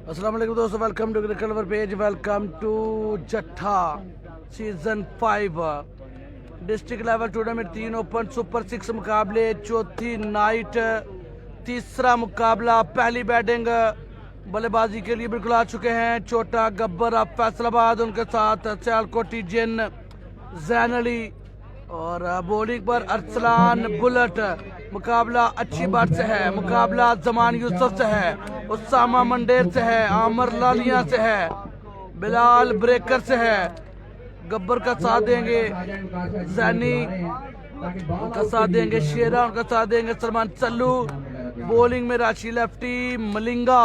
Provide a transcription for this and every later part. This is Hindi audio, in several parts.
अस्सलाम वालेकुम दोस्तों, welcome to cricket lover page, welcome to जट्ठा season 5 district level tournament. 3 open super 6 मुकाबले, चौथी नाइट, तीसरा मुकाबला। पहली बैटिंग बल्लेबाजी के लिए बिल्कुल आ चुके हैं छोटा गब्बर ऑफ फैसलाबाद, उनके साथ सियालकोटी जिन जैन अली, और बॉलिंग पर अरसलान बुलेट। मुकाबला अच्छी बात से है, मुकाबला जमान यूसुफ से है, उसामा मंडेर से है, आमर लालिया से है, बिलाल ब्रेकर से है। गब्बर का साथ देंगे जैनी, उनका साथ देंगे शेरा, उनका साथ देंगे सलमान चल्लू। बॉलिंग में राशि लेफ्टी मलिंगा,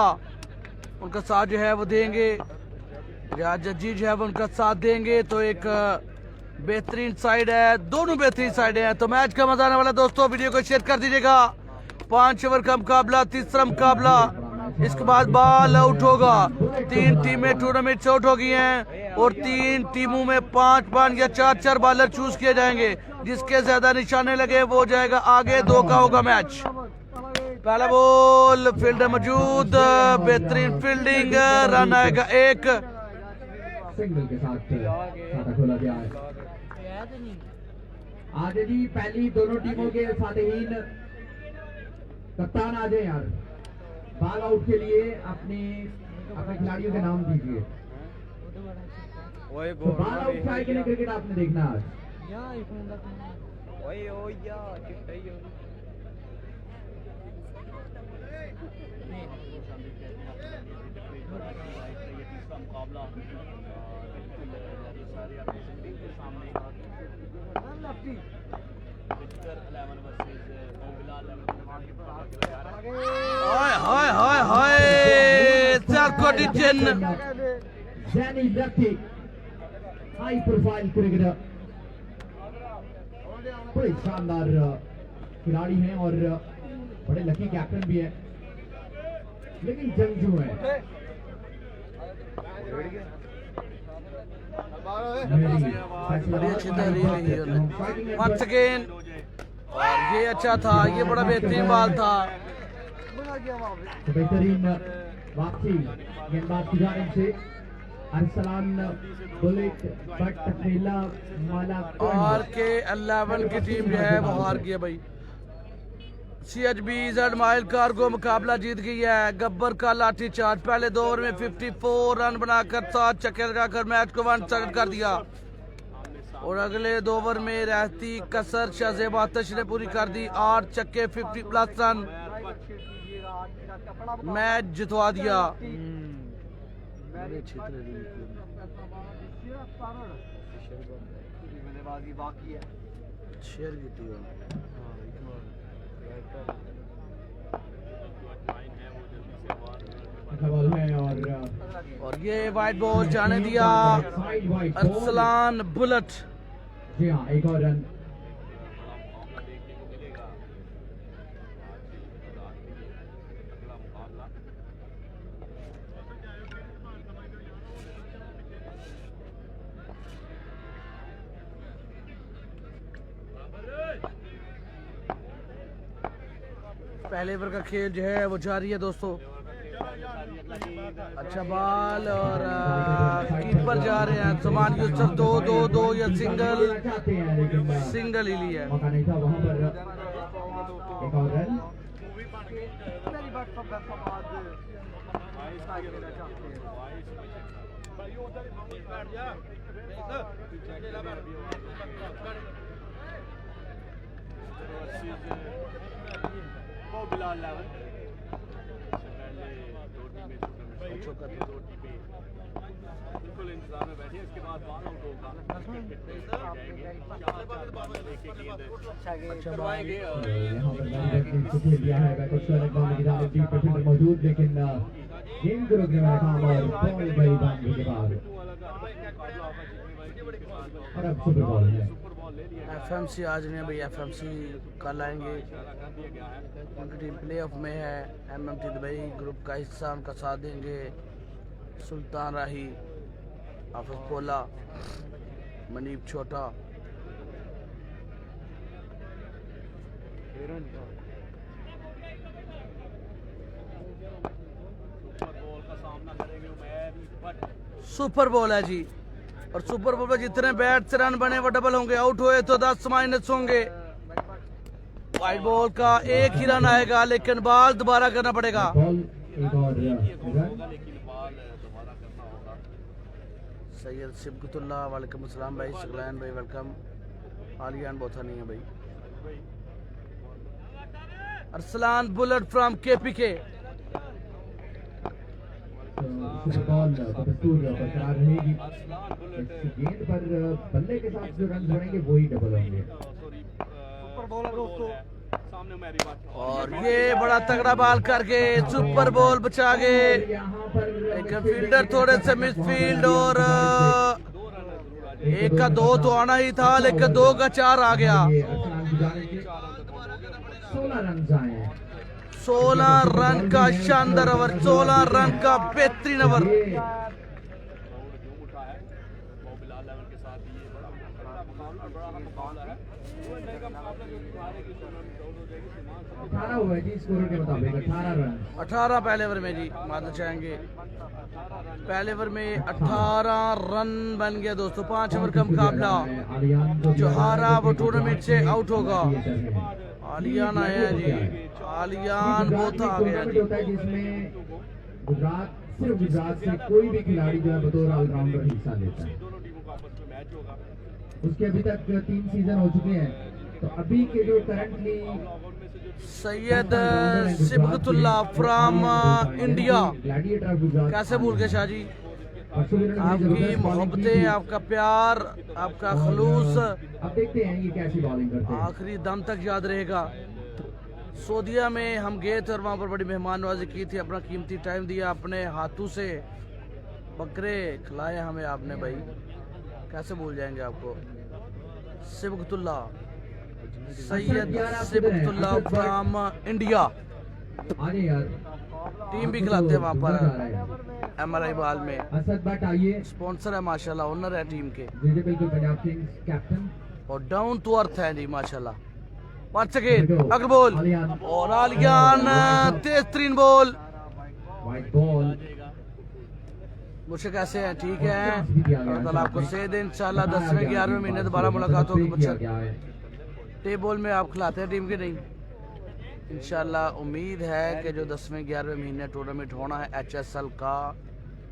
उनका साथ जो है वो देंगे। जज्जी जो है वो उनका साथ देंगे। तो एक बेहतरीन साइड है, दोनों बेहतरीन साइड हैं। तो मैच का मजा आने वाला दोस्तों, वीडियो को शेयर कर दीजिएगा। 5 ओवर का मुकाबला, तीसरा मुकाबला। इसके बाद बॉल आउट होगा। 3 टीमें टूर्नामेंट से आउट हो गई हैं और 3 टीमों में 5 या 4 बॉलर चूज किए जाएंगे। जिसके ज्यादा निशाने लगे वो जाएगा आगे। 2 का होगा मैच। पहला बॉल, फील्डर मौजूद, बेहतरीन फील्डिंग, रन आएगा 1। सिंगल के साथ खाता खोला गया है। आज जी पहली दोनों टीमों के साथहीन कप्तान आ जाए यार, बॉल आउट के लिए अपने खिलाड़ियों के नाम दीजिए। तो बॉल आउट ट्राई के लिए क्रिकेट आपने देखना आज। हाय हाय हाय हाय, सियालकोटी जिन जैनी लेफ्टी, हाई प्रोफाइल क्रिकेटर, बड़े शानदार खिलाड़ी हैं और बड़े लकी कैप्टन भी है, लेकिन जंगजू है। बड़ी अच्छी तहरीर वंस अगेन, और ये अच्छा था, ये बड़ा बेहतरीन बॉल था। बेहतरीन वापसी गेंदबाज की जानिब से अरसलान बुलेट, बट पहला माला और के 11 की टीम जो है वो हार गई है भाई। CHB जेड माइल कार्गो मुकाबला जीत गई है। गब्बर का लाठी चार्ज, पहले 2 ओवर में 54 रन बनाकर 7 छक्के लगाकर मैच को 1 सेकंड कर दिया। और अगले 2 ओवर में रहती कसर शाहजेब आतिश ने पूरी कर दी। 8 छक्के 50+ रन, मैच जितवा दिया। और ये वाइट बॉल जाने दिया अरसलान बुलेट। जी हाँ, एक और रन। पहले ओवर का खेल जो है वो जारी है दोस्तों। अच्छा बॉल, और कीपर जा रहे हैं सलमान यूसुफ। 2 या सिंगल ही लिया है। मौका नहीं था वहां पर। एक और रन। बिलाल बिल्कुल इंतजार में बैठे। इसके बाद बॉल आउट होगा। करवाएंगे यहाँ पर खेल दिया है मौजूद, लेकिन गेंद को रोकने वाला काम और बॉल गई बाउंड्री के बाद। और अब सुपर बॉल है। FMC आज नहीं भाई, FMC कल आएंगे। उनकी टीम प्ले ऑफ में है। MMT दुबई ग्रुप का हिस्सा, उनका साथ देंगे सुल्तान राही, हाफिज पोला, मनीप छोटा। सुपर बॉल है जी, और सुपर बॉल में जितने बैट से रन बने वो डबल होंगे, आउट हुए तो 10 माइनस होंगे। वाइट बॉल का एक ही रन आएगा, लेकिन बॉल दोबारा करना पड़ेगा। बॉल एक और रन। लेकिन बॉल दोबारा करना होगा। सैयद सिबकतुल्लाह वालेकुम अस्सलाम भाई, सकलैन भाई वेलकम। आलियान बोथा नहीं है भाई। Arsalan bullet from KPK. Super ball बदस्तूर बरकरार रहेगी। इस गेंद पर बल्ले के साथ जो रन बनेंगे वही डबल होंगे। सुपर बॉलर दोस्तों सामने मेरी बात। और ये बड़ा तगड़ा बॉल करके सुपर बॉल बचा गए। यहाँ पर एक फील्डर थोड़े से मिडफील्ड, और एक का 2 तो आना ही था, लेकिन 2 का 4 आ गया। 16 रन आए। 16 रन का शानदार ओवर, 16 रन का बेहतरीन ओवर। उठा है वो बिलाल लेवन के साथ। ये बड़ा मुकाबला है। वो का मुकाबला जो हारेगी तो रन आउट हो जाएगी। 18 हुआ है जी स्कोर के मुताबिक 18 रन। 18 पहले ओवर में जी मानना चाहेंगे। पहले ओवर में 18 रन बन गया दोस्तों। 5 ओवर का मुकाबला। जो हारा वो टूर्नामेंट से आउट होगा। आलियान आया जी, आलियान बहुत आ गया जी। होता है जिसमें गुजरात, सिर्फ गुजरात से कोई भी खिलाड़ी जो है बतौर ऑलराउंडर हिस्सा लेता है। दोनों टीमों का आपस में मैच होगा। उसके अभी तक 3 सीजन हो चुके हैं। तो अभी के जो currently Syed Sibghatullah from India. Gladiator Gujarat कैसे भूल गए शाह जी? आपकी मोहब्बतें, आपका प्यार, आपका खलूस अब देखते हैं ये कैसी बॉलिंग करते हैं। आखिरी दम तक याद रहेगा। सऊदीया में हम गए थे और वहाँ पर बड़ी मेहमान नवाजी की थी, अपना कीमती टाइम दिया, अपने हाथों से बकरे खिलाए हमें आपने भाई। कैसे भूल जाएंगे आपको। सिबकतुल्लाह, सैयद सिबकतुल्लाह फ्रॉम इंडिया। आगे यार टीम भी खिलाते हैं वहाँ पर MRI बाल में। असद भट्ट आइए। स्पॉन्सर है माशाल्लाह, ओनर है टीम के, जी जी बिल्कुल, पंजाब किंग्स कैप्टन। और डाउन टू अर्थ है जी माशाल्लाह। वंस अगेन अगर बॉल, और आलियान तेज तरीन बॉल। White ball. मुझे कैसे हैं? ठीक है, अल्लाह ताला आपको सेहत दे इंशाल्लाह। 10वें 11वें महीने दोबारा मुलाकात होगी मुझसे। टेबल में आप खिलाते हैं टीम के? नहीं, इंशाल्लाह उम्मीद है कि जो 10वें 11वें महीने टूर्नामेंट होना है HSL का,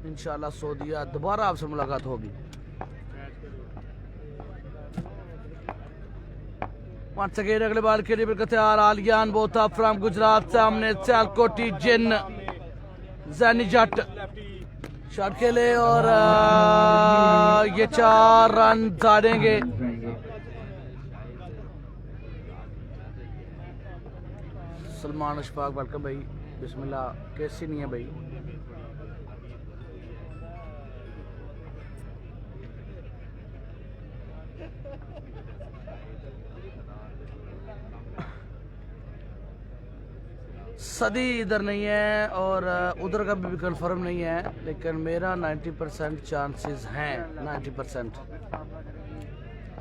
इंशाल्लाह सऊदीया दोबारा आपसे मुलाकात होगी। वंस अगेन अगले बार के लिए बिल्कुल तैयार। आलियान बोथा फ्रॉम गुजरात, सामने सियालकोटी जिन जैनी जट शॉट खेले, और ये 4 रन झाड़ेंगे। सलमान अशफाक वेलकम भाई, बिस्मिल्लाह। कैसी नहीं है भाई? सदी इधर नहीं है और उधर का भी कंफर्म नहीं है, लेकिन मेरा 90% चांसेस हैं। 90%।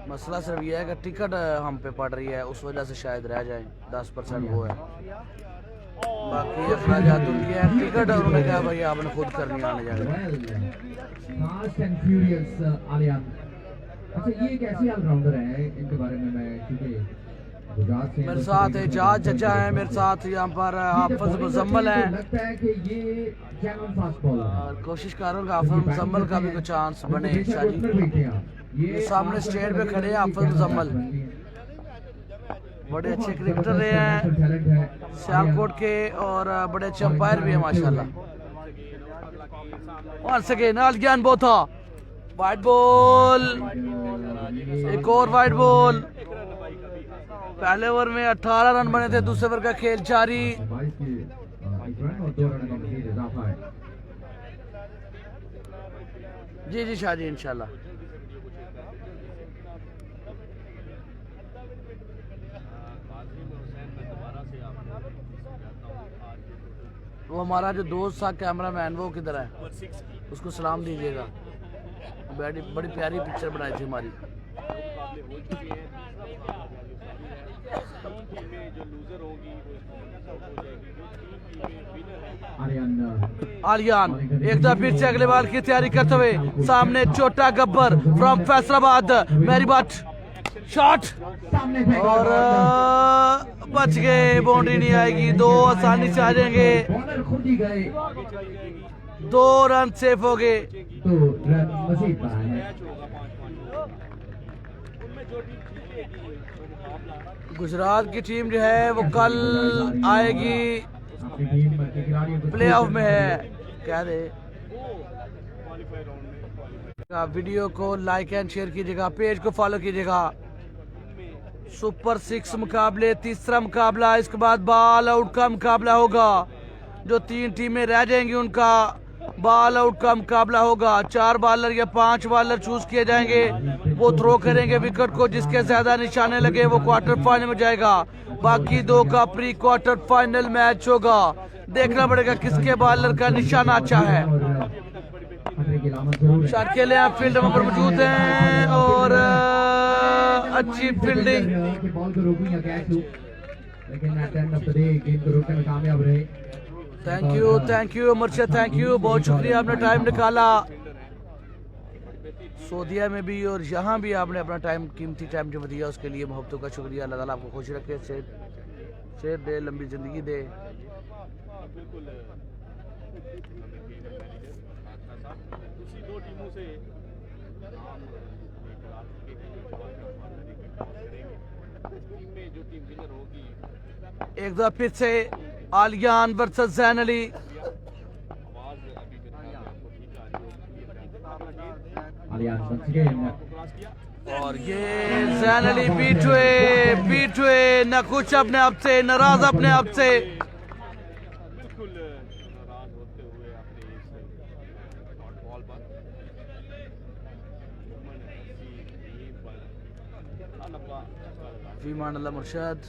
मसला सिर्फ यह है कि टिकट हम पे पड़ रही है, उस वजह से शायद रह जाए। 10% वो है, बाकी अखराजात उनके हैं। टिकट और उन्होंने कहा भाई आपने खुद करनी आने जाने। Fast and furious Aliyan. अच्छा ये एक ऐसे ऑलराउंडर है, इनके बारे में मैं क्योंकि गुजरात से मेरे साथ एजाज चचा है, मेरे साथ यहाँ पर हाफिज मुजम्मल है। लगता है कि ये जेन्युइन फास्ट बॉलर है और कोशिश करूँगा हाफिज मुजम्मल का भी कुछ चांस बने शादी। ये सामने स्टेज पे खड़े हैं हाफिज मुजम्मल, बड़े अच्छे क्रिकेटर रहे हैं सियालकोट के, और बड़े अच्छे अंपायर भी हैं माशाल्लाह। वंस अगेन आलियान बोथा, वाइड बॉल, एक और वाइड बॉल। पहले ओवर में 18 रन बने थे, दूसरे ओवर का खेल जारी। जी जी शाह जी इंशाल्लाह। वो हमारा जो दोस्त था कैमरा मैन, वो किधर है? उसको सलाम दीजिएगा। बड़ी बड़ी प्यारी पिक्चर बनाई थी हमारी। जो लूजर होगी वो हो जाएगी, जो 3 टीमें विनर है आलियान एक दफा फिर से अगले बॉल की तैयारी करते हुए सामने छोटा गब्बर फ्रॉम फैसलाबाद, मेरी बात शॉट और बच गए, बाउंड्री नहीं आएगी, दो आसानी से आ जाएंगे, बॉलर खुद ही गए 2 रन सेफ हो गए। तो रन मजीद बढ़ाए हैं। गुजरात की टीम जो है वो कल आएगी, अपनी टीम के खिलाड़ियों को प्ले ऑफ में है, क्या दे वीडियो को लाइक एंड शेयर कीजिएगा, पेज को फॉलो कीजिएगा। सुपर 6 मुकाबले, तीसरा मुकाबला, इसके बाद बॉल आउट का मुकाबला होगा। जो 3 टीमें रह जाएंगी उनका बॉल आउट का मुकाबला होगा। 4 बॉलर या 5 बॉलर चूज किए जाएंगे, वो थ्रो करेंगे विकेट को, जिसके ज्यादा निशाने लगे वो क्वार्टर फाइनल में जाएगा। बाकी 2 का प्री क्वार्टर फाइनल मैच होगा, देखना पड़ेगा किसके बॉलर का निशाना अच्छा है। शार्केले आप फील्ड पर मौजूद हैं और अच्छी फील्डिंग, बॉल को रोकूं या कैच लूं, लेकिन at the end of the day game को रोकने में कामयाब रहे। थैंक यू मुर्शद, थैंक यू, बहुत शुक्रिया, आपने टाइम निकाला सऊदीया में भी और यहाँ भी आपने अपना टाइम, कीमती टाइम जो दिया उसके लिए मोहब्बतों का शुक्रिया। अल्लाह ताला आपको खुश रखे, सेहत दे, लंबी जिंदगी दे। दूसरी 2 टीमों से टीम में जो टीम विनर होगी, एक दफा फिर से Aliyan versus Jain Ali, Aliyan once again और ये जैन अली बीट हुए न कुछ अपने आप से, नाराज अपने आप से। बिल्कुल नाराज होते हुए अपने इस डॉट बॉल पर फीमान अल्लाह मुर्शद,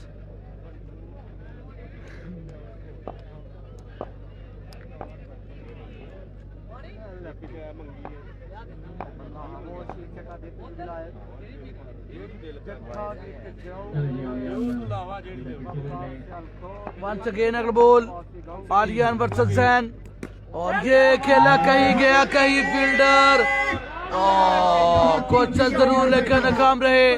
वंस अगेन अगला बॉल आलियान वर्सेस जैन और ये खेला कहीं गया, कहीं फील्डर कोचल जरूर लेकर नाकाम रहे।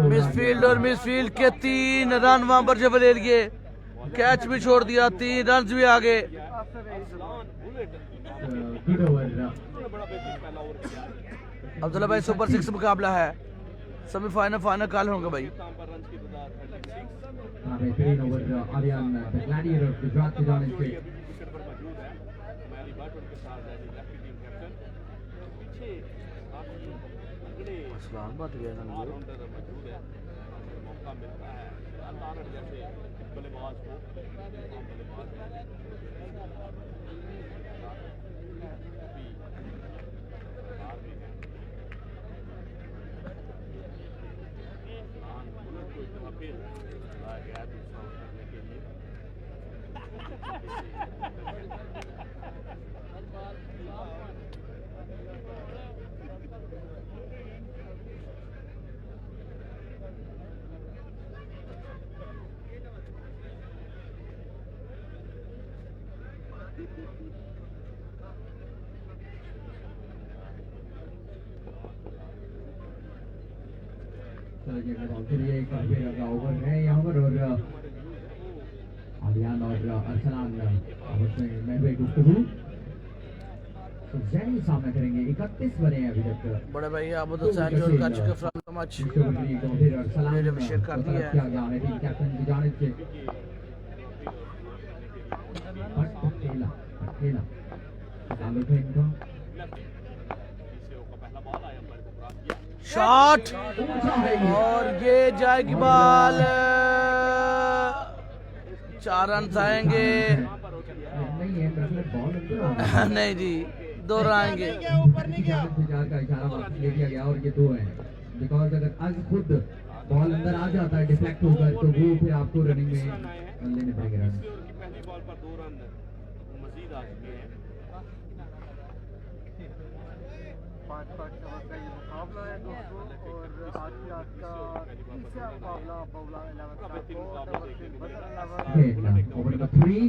मिसफील्ड और मिसफील्ड के 3 रन वहां पर जब ले लिए, कैच भी छोड़ दिया, 3 रन भी आ गए। अब्दुल्ला भाई सुपर 6 मुकाबला है, सेमीफाइनल फाइनल कल होंगे भाई। बेहतरीन over Aryan the gladiator Gujarat की जानिब से बात गया ना मौका मिलता है जैसे बल्लेबाज को ओवर है यहाँ पर और आलियान और अरसलान आपस में हुए गुफ्तगू जैनी सामना करेंगे। 31 बने हैं अभी तक। बड़े भाई आप तो सैंजोर का चुके फ्रॉम द मैच फिर अरसलान ने अभिषेक कर दिया है टीम कैप्टन की जानिब से पटेला ताल्लुक है इनका। शॉट और ये जाएगी बॉल, 4 रन आएंगे। नहीं जी 2 रन आएंगे। का इशारा वापस ले लिया गया और ये 2 हैं, बिकॉज अगर आज खुद बॉल अंदर आ जाता है डिफ्लेक्ट होकर तो वो फिर आपको रनिंग में लेने पड़ेंगे रन। पहली बॉल पर 2 रन मजीद आ चुके हैं। 5 नंबर का ये मुकाबला है दोस्तों, और आज की रात का तीसरा मुकाबला बाउला 11 का 2 नंबर से बदर 11 ओवर नंबर 3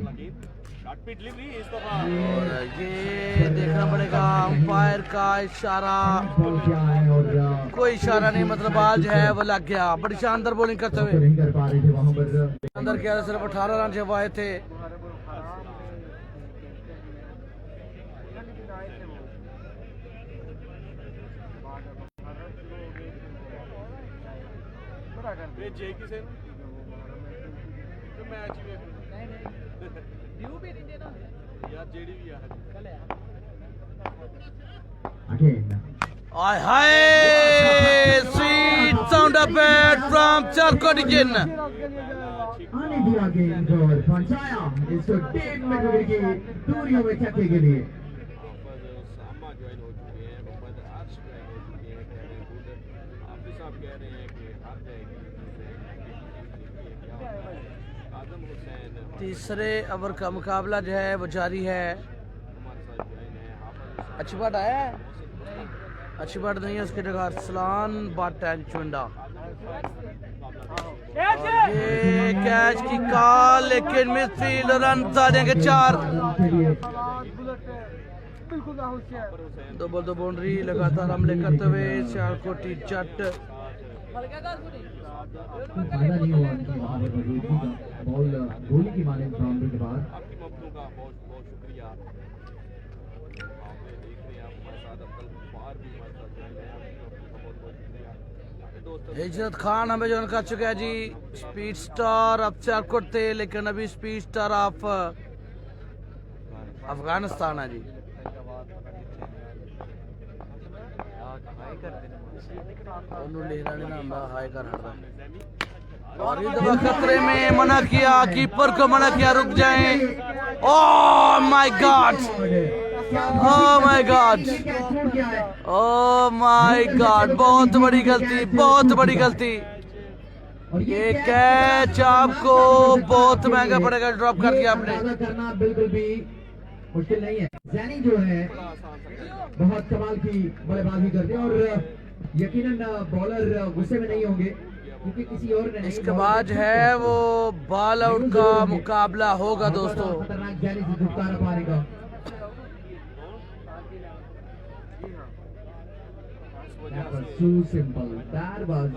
शॉट डिलीवरी इस दफा और ये देखना पड़ेगा अंपायर का इशारा, बॉल क्या है, और कोई इशारा नहीं, मतलब आज है वो लग गया। बड़ी शानदार बॉलिंग करते तो हुए नहीं कर पा रहे थे वहां पर। अंदर किया, सिर्फ 18 रन जब आए थे। ये जे की से तो मैच ही व्यू भी नहीं देना यार, जेडी भी यार अगेन आय हाय, sweet sound of bat from चारकोटिजन। आने दिया गेंद और पहुंचाया इसको 3 मीटर की दूरियों में छक्के के लिए। सामा ज्वाइन हो चुके हैं, मोहम्मद अर्श ज्वाइन हो चुके हैं, कह रहे हैं गुड आप साहब कह रहे हैं कि हार जाएगी आजम हुसैन तीसरे ओवर का मुकाबला जो है वो जारी है। हमारे साथ ज्वाइन है हाफिज अच्छी बात आया है, अच्छी बात नहीं है, उसकी जगह अरसलान बाट एंड चुंडा। ये कैच की कॉल, लेकिन मिडफील्ड रन जाने 4। डबल दो बाउंड्री लगातार हमले करते हुए सियालकोटी जट। फायदा नहीं हुआ कि वहां पर मौजूदगी का बॉल गोली की माने बाउंड्री के बाद। आपकी मबलू का बहुत बहुत शुक्रिया। आपने देख रहे हैं आप हमारे साथ अब्दुल गफ्फार भी हमारे साथ ज्वाइन है, आपका बहुत बहुत शुक्रिया। सारे दोस्तों हिजरत खान हमें ज्वाइन कर चुके हैं जी, स्पीड स्टार अब सियालकोट थे, लेकिन अभी स्पीड स्टार ऑफ अफगानिस्तान है जी। और इस दफा खतरे में मना किया, कीपर को मना किया रुक जाएं। Oh my God, oh my God, oh my God, बहुत बड़ी गलती, बहुत बड़ी गलती। ये कैच आपको बहुत महंगा पड़ेगा, ड्रॉप कर दिया आपने। करना बिल्कुल भी मुश्किल नहीं है। जैनी जो है बहुत कमाल की बल्लेबाजी करते हैं, और यकीनन बॉलर गुस्से में नहीं होंगे क्योंकि किसी और ने इसके बाद है वो बॉल आउट का मुकाबला होगा दोस्तों। खतरनाक जैनी से छुटकारा पाने का। That was too simple. That was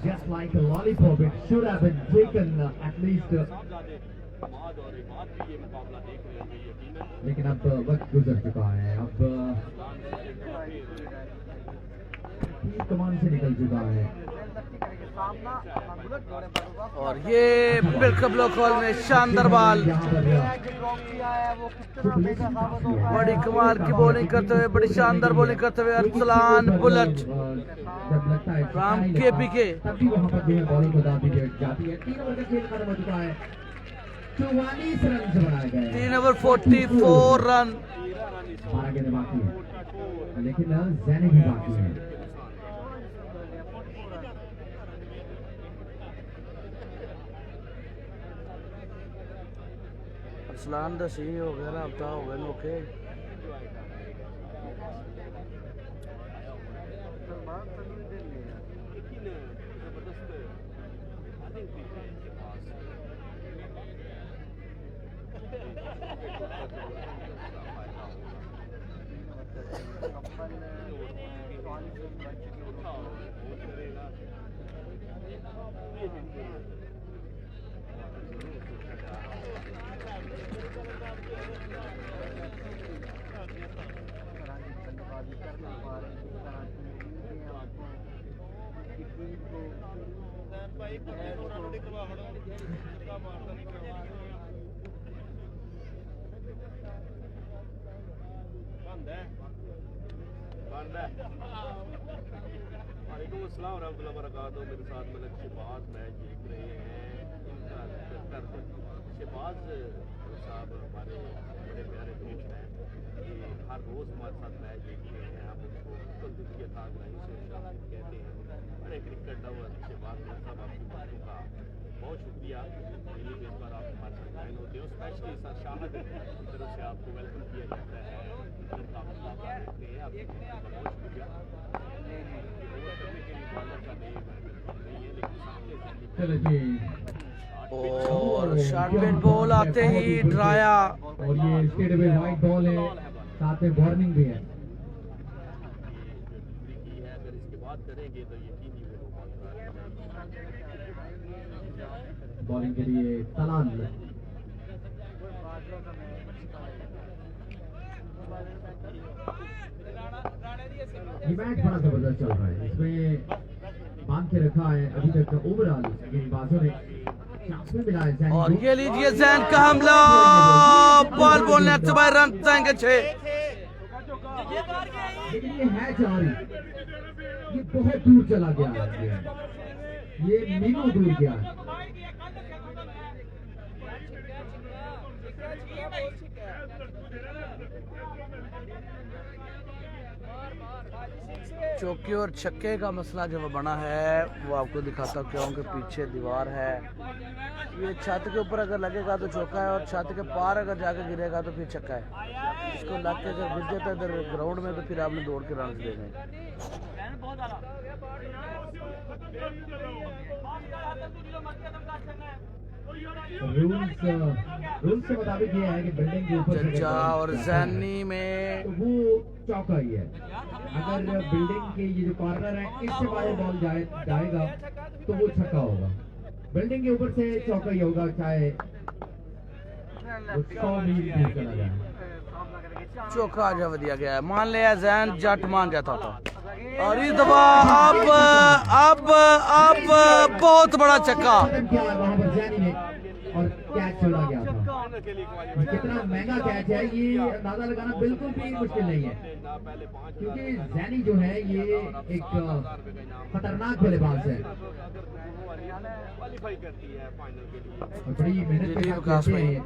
just like a lollipop. It should have been taken at least. माद और इमाद भी ये मुकाबला देख रहे होंगे यकीनन। लेकिन अब वक्त गुजर चुका है, अब कमान से निकल चुका है। और ये बिल्कुल ब्लॉक हॉल में शानदार बॉल, बड़ी कमाल की बॉलिंग करते हुए, बड़ी शानदार बॉलिंग करते हुए अरसलान बुलेट जब लगता है राम KPK। तभी वहाँ पर जो है बॉलिंग को दाद दी जाती है। 3 ओवर का खेल खत्म हो चुका है, 44 रन से बनाए गए 3 ओवर 44 रन। 12 गेंदें बाकी है, लेकिन जैनी भी बाकी है। अरसलान दसी हो गया ना, अब हो गए नोखे। वालेकुम अस्सलाम रहमतुल्लाहि व बरकातहू। मेरे साथ मलक शहबाज मैच देख रहे हैं। इनका शहबाज साहब हमारे बड़े प्यारे दोस्त हैं, ये हर रोज़ हमारे साथ मैच देखते हैं। हम उनको तंदुरुस्ती अता से कहते हैं। बड़े क्रिकेट लवर शहबाज साहब, आपकी बातों का बहुत शुक्रिया दिल्ली में इस बार आप हमारे साथ ज्वाइन होते हो, स्पेशली सर शाहद की तरफ से आपको वेलकम किया जाता है। देखते हैं आपका बहुत शुक्रिया। चलो जी, और शॉर्ट मिड बॉल आते ही ड्राया। और ये स्टेट में वाइट बॉल है, साथ में वार्निंग भी है। अगर इसके बाद करेंगे तो यकीनी वो बॉलिंग के लिए तलाल। ये मैच बड़ा जबरदस्त चल रहा है, इसमें बांध के रखा है अभी तक ओवरऑल गेंदबाजों ने चांस भी मिला है। और ये लीजिए जैन का हमला, बॉल बोलने से भाई रन जाएंगे 6। लेकिन ये है जारी, ये बहुत दूर चला गया है, ये मीलों दूर गया है। चौके और छक्के का मसला जो बना है वो आपको दिखाता हूँ, क्योंकि पीछे दीवार है। ये छत के ऊपर अगर लगेगा तो चौका है, और छत के पार अगर जाकर गिरेगा तो फिर छक्का है। इसको लग के अगर गिर जाता है इधर ग्राउंड में तो फिर आपने दौड़ के रन देने। रूल्स के मुताबिक ये है कि बिल्डिंग के ऊपर से जज्जा अगर और जैनी में तो वो चौका ही है। अगर बिल्डिंग के ये जो कॉर्नर है इससे बाहर बॉल जाएगा तो वो छक्का होगा। बिल्डिंग के ऊपर से चौका ही होगा, चाहे वो 100 मील दूर चला जाए। चौका जब दिया गया है, मान लिया जैन जट मान जाता था। और इस दफा अब बहुत बड़ा छक्का। खत्म किया वहां पर जैनी ने और कैच छोड़ा गया था। कितना महंगा कैच है ये अंदाजा लगाना बिल्कुल भी मुश्किल नहीं है, क्योंकि जैनी जो है ये एक खतरनाक बल्लेबाज है करती है फाइनल के लिए। और बड़ी मेहनत के साथ खेलते हैं,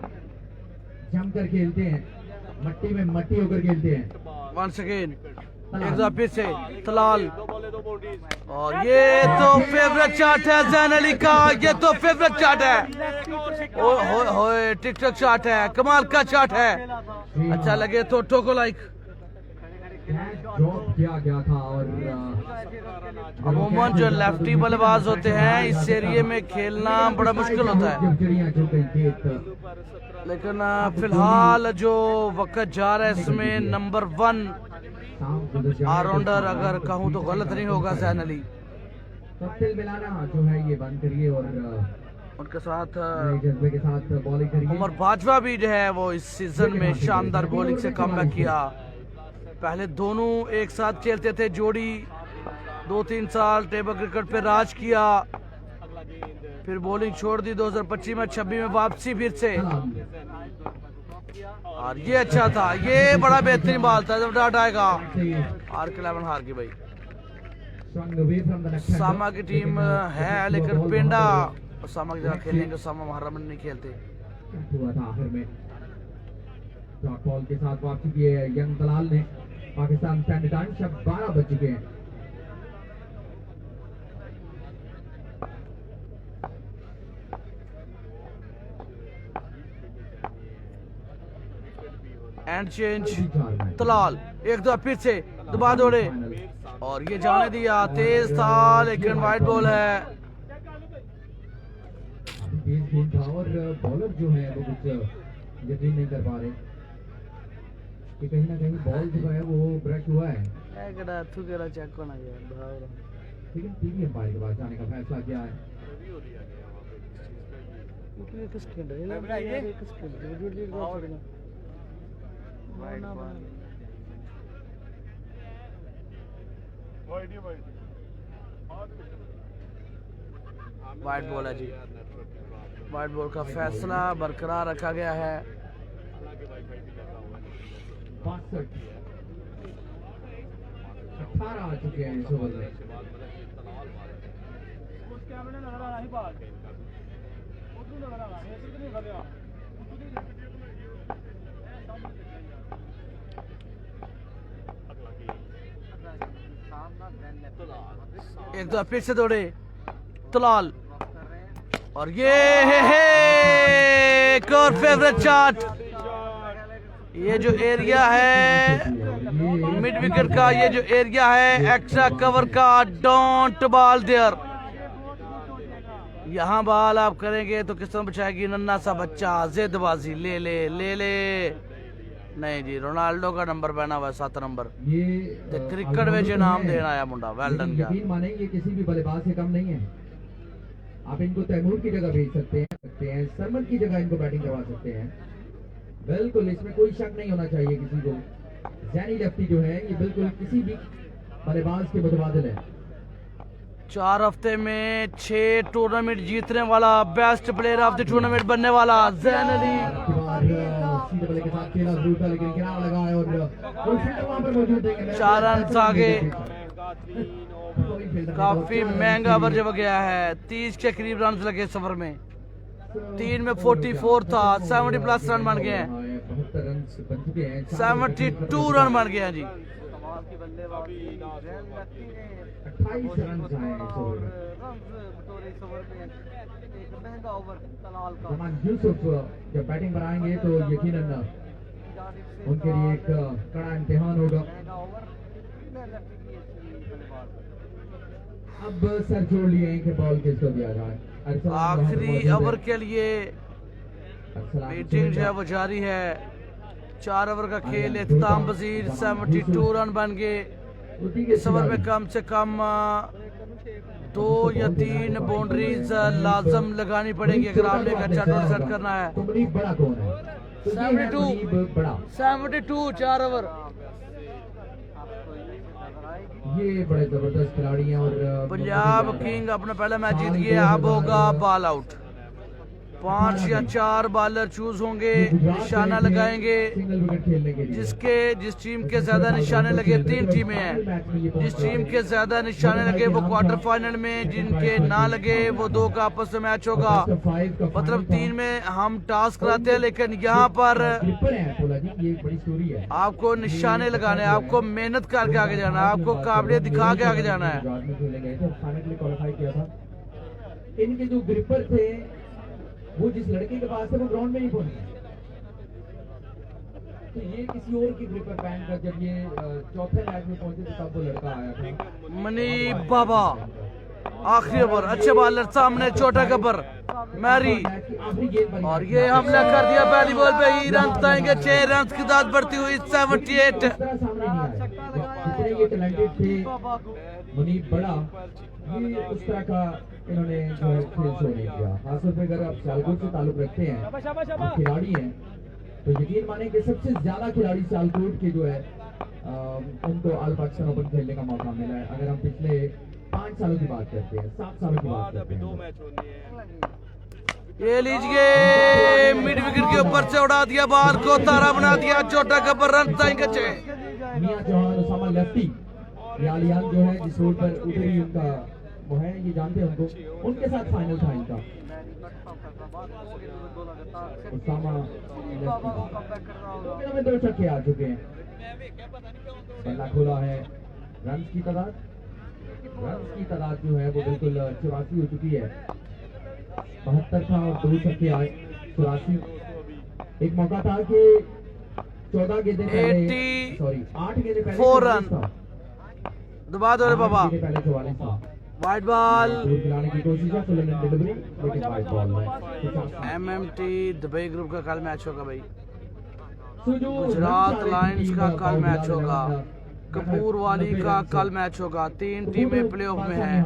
जम कर खेलते हैं, मट्टी में मट्टी होकर खेलते हैं। वंस अगेन एक बार फिर से तलाल, दो बॉले 2 बाउंड्रीज। और ये तो फेवरेट शॉट है जैन अली का, ये तो फेवरेट शॉट है। ओए टिकटॉक शॉट है, कमाल का शॉट है। अच्छा लगे तो टोको लाइक। ड्रॉप किया गया था और अमूमन जो लेफ्टी बल्लेबाज होते हैं इस एरिए में खेलना बड़ा मुश्किल होता है, लेकिन फिलहाल जो वक्त जा रहा है इसमें नंबर 1 ऑलराउंडर अगर कहूँ तो गलत नहीं होगा जैन अली। तिल मिलाना जो है ये बंद करिए और उनके साथ नए जज्बे के साथ बॉलिंग करिए। उमर बाजवा भी जो है वो इस सीजन में शानदार बॉलिंग से कमबैक किया। पहले दोनों एक साथ खेलते थे जोड़ी, 2-3 साल टेबल क्रिकेट पे राज किया, फिर बॉलिंग छोड़ दी 2025 में, 26 में वापसी फिर से। और ये अच्छा था, ये बड़ा बेहतरीन बॉल था, जब डाट आएगा। RK11 हार गई भाई। सामा की टीम है लेकिन पिंडा सामा की जगह खेलेंगे, सामा मुहर्रम नहीं खेलते। हुआ था आखिर में डॉट बॉल के साथ वापसी की है यंग दलाल ने। पाकिस्तान स्टैंडर्ड टाइम 12 बज चुके हैं। एंड चेंज तलाल एक दो फिर से दबा दौड़े और ये जाने दिया, तेज था लेकिन वाइड बॉल है। तेज गेंद था और बॉलर जो है वो कुछ यकीन नहीं कर पा रहे कि कहीं ना कहीं बॉल जो है वो ब्रश हुआ है, चेक होना लेकिन टीवी अंपायर के पास जाने का फैसला किया है। वाइट बॉल है जी, वाइट बॉल का फैसला बरकरार रखा गया है। 18 आ चुके हैं इस ओवर में। एक दो फिर से दौड़े तलाल और ये है एक और फेवरेट शॉट। ये जो एरिया है मिड विकेट का, ये जो एरिया है एक्स्ट्रा कवर का, डोंट बॉल देयर। यहाँ बॉल आप करेंगे तो किस्मत बचाएगी नन्ना सा बच्चा, जिदबाजी ले ले ले ले। नहीं जी, रोनाल्डो का नंबर पहना हुआ 7 नंबर। ये ते क्रिकेट में जो नाम देना आया मुंडा, वेल डन लेकिन यार। यकीन मानेंगे किसी भी बल्लेबाज से कम नहीं है। आप इनको तैमूर की जगह भेज सकते हैं, सरमन की जगह इनको बैटिंग करवा सकते हैं। बिल्कुल इसमें कोई शक नहीं होना चाहिए किसी को। जैनी लेफ्टी जो है ये बिल्कुल किसी भी बल्लेबाज के मुतबादिल है। 4 हफ्ते में 6 टूर्नामेंट जीतने वाला, best player of the tournament बनने वाला जैन अली। सीधे बल्ले के साथ खेला जरूर था, लेकिन किनारा लगा है और कोई फील्डर वहां पर मौजूद नहीं है। 4 रन आगे, काफी महंगा ओवर जब गया है। 30 के करीब रन लगे इस ओवर में। 3 में 44 था, 70 प्लस रन बन गए हैं, 72 रन बन चुके हैं, 72 रन बन गए हैं जी। कमाल की बल्लेबाजी, जैन लेफ्टी ने 28 रन आए इस और ओवर में। रन्स बतौर इस ओवर में एक महंगा ओवर तलाल का रमान यूसुफ जब बैटिंग पर आएंगे तो यकीनन जानिब से उनके लिए एक कड़ा इम्तिहान होगा। महंगा ओवर जैन लेफ्टी की अच्छी बल्लेबाज। अब सर जोड़ लिए हैं कि बॉल किसको दिया जाए। अरसलान आखिरी मौजूद है। ओवर के लिए अरसलान मीटिंग जो है वो जारी है। 4 ओवर का खेल इख्तिताम पजीर, 72 रन बन गए। इस ओवर में कम से कम 2 या 3 बाउंड्रीज लाजम लगानी पड़ेगी अगर आपने एक अच्छा टोटल सेट करना है। तो मुनीब बड़ा कौन है? तो ये है 72 मुनीब बड़ा। 72 4 ओवर। आपको ये नजर आएगी। ये बड़े जबरदस्त खिलाड़ी हैं और पंजाब किंग अपना पहला मैच जीत गया, अब होगा बॉल आउट। 5 या 4 बॉलर चूज होंगे, निशाना लगाएंगे। सिंगल विकेट खेलने के लिए जिस टीम के ज्यादा निशाने लगे, 3 टीमें हैं, जिस टीम के ज्यादा निशाने लगे वो क्वार्टर फाइनल में, जिनके ना लगे वो 2 का आपस में मैच होगा। मतलब 3 में हम टास्क कराते हैं, लेकिन यहाँ पर स्लिपर है बोला जी, ये एक बड़ी स्टोरी है। आपको निशाने लगाने, आपको मेहनत करके आगे जाना है, आपको काबिलियत दिखा के आगे जाना है। गुजरात में खेले गए थे, फाइनल के लिए क्वालिफाई किया था। इनके जो ग्रिपर थे वो जिस लड़के के पास है वो ग्राउंड में नहीं पहुंचे, तो ये किसी और की ग्रिपर पहन कर जब ये चौथे मैच में पहुंचे तो तब वो लड़का आया था। मनी बाबा आखिरी ओवर, अच्छे बॉलर सामने, छोटा कबर मैरी, आखिरी गेंद पर और ये हमला कर दिया पहली बॉल पे ही। रन पाएंगे 6 रन की दाद बढ़ती हुई 78। इस तरह सामने नहीं आया। जितने ये टैलेंटेड थे मुनीब बड़ा, ये उस तरह का इन्होंने जो है खेल शो नहीं किया। खासतौर पे अगर आप सियालकोट से ताल्लुक रखते हैं, आप खिलाड़ी हैं, तो यकीन माने कि सबसे ज्यादा खिलाड़ी सियालकोट के जो है उनको ऑल पाकिस्तान ओपन खेलने का मौका मिला है। अगर हम पिछले 5 सालों की बात करते हैं, 7 सालों की बात करते हैं, ये लीजिए मिड विकेट के ऊपर से उड़ा दिया, बॉल को तारा बना दिया, छोटा कबर रन पाएंगे 6। मियां चौहान, उसामा लेफ्टी, यालियान जो है जिस रोड पर उधरी उनका वो है, ये जानते हैं उनको, उनके साथ फाइनल था इनका। उसामा लेफ्टी में 2 छक्के आ चुके हैं। बल्ला खोला है। रन की तादाद जो है वो बिल्कुल 84 हो चुकी है। 72 था और 2 छक्के आए, 84। एक मौका था कि 14 गेंदें पहले, सॉरी 8 गेंदें पहले 4 रन दबा दो रे बाबा। पहले 44 था। वाइट बॉल, दूर खिलाने की कोशिश है, फुल डिलीवरी, लेकिन वाइट बॉल है। MMT दुबई ग्रुप का कल मैच होगा भाई। सुजो गुजरात लायंस का कल मैच होगा, कपूर वाली का कल मैच होगा। 3 टीमें प्लेऑफ में हैं,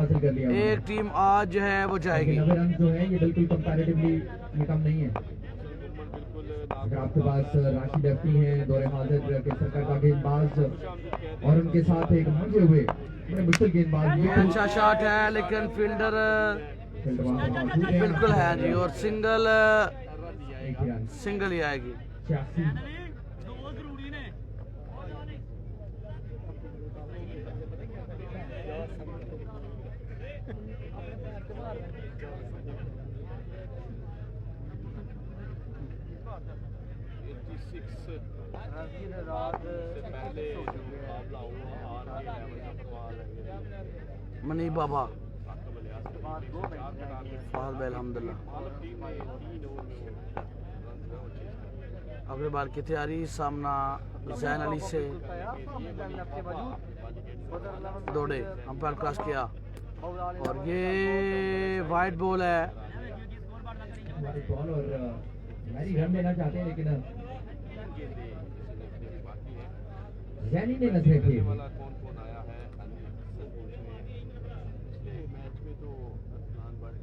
एक टीम आज जो है वो जाएगी। रन जो है ये बिल्कुल कंपैरेटिवली ये कम नहीं है। अगर आपके पास राशिद लेफ्टी हैं, दौरे हाजिर के सरकार का गेंदबाज और उनके साथ एक मुझे हुए बड़े मुश्किल गेंदबाज, ये अच्छा शॉट है लेकिन फील्डर बिल्कुल है जी, और सिंगल ही आएगी। 86 मनी बाबा इसके बाद 2 मैच रह गए। फाल भाई अल्हम्दुलिल्लाह। टीम में 3 ओवर में रन जो चेज कर अगले बार की तैयारी सामना जैन अली से दौड़े अंपायर क्रॉस किया और ये वाइट बॉल है। हमारी बॉल और मैरी रन लेना चाहते हैं लेकिन जैनी ने नजरें फेर दी। वाला कौन आया है अली हसन पूछने पिछले मैच में तो अदनान बट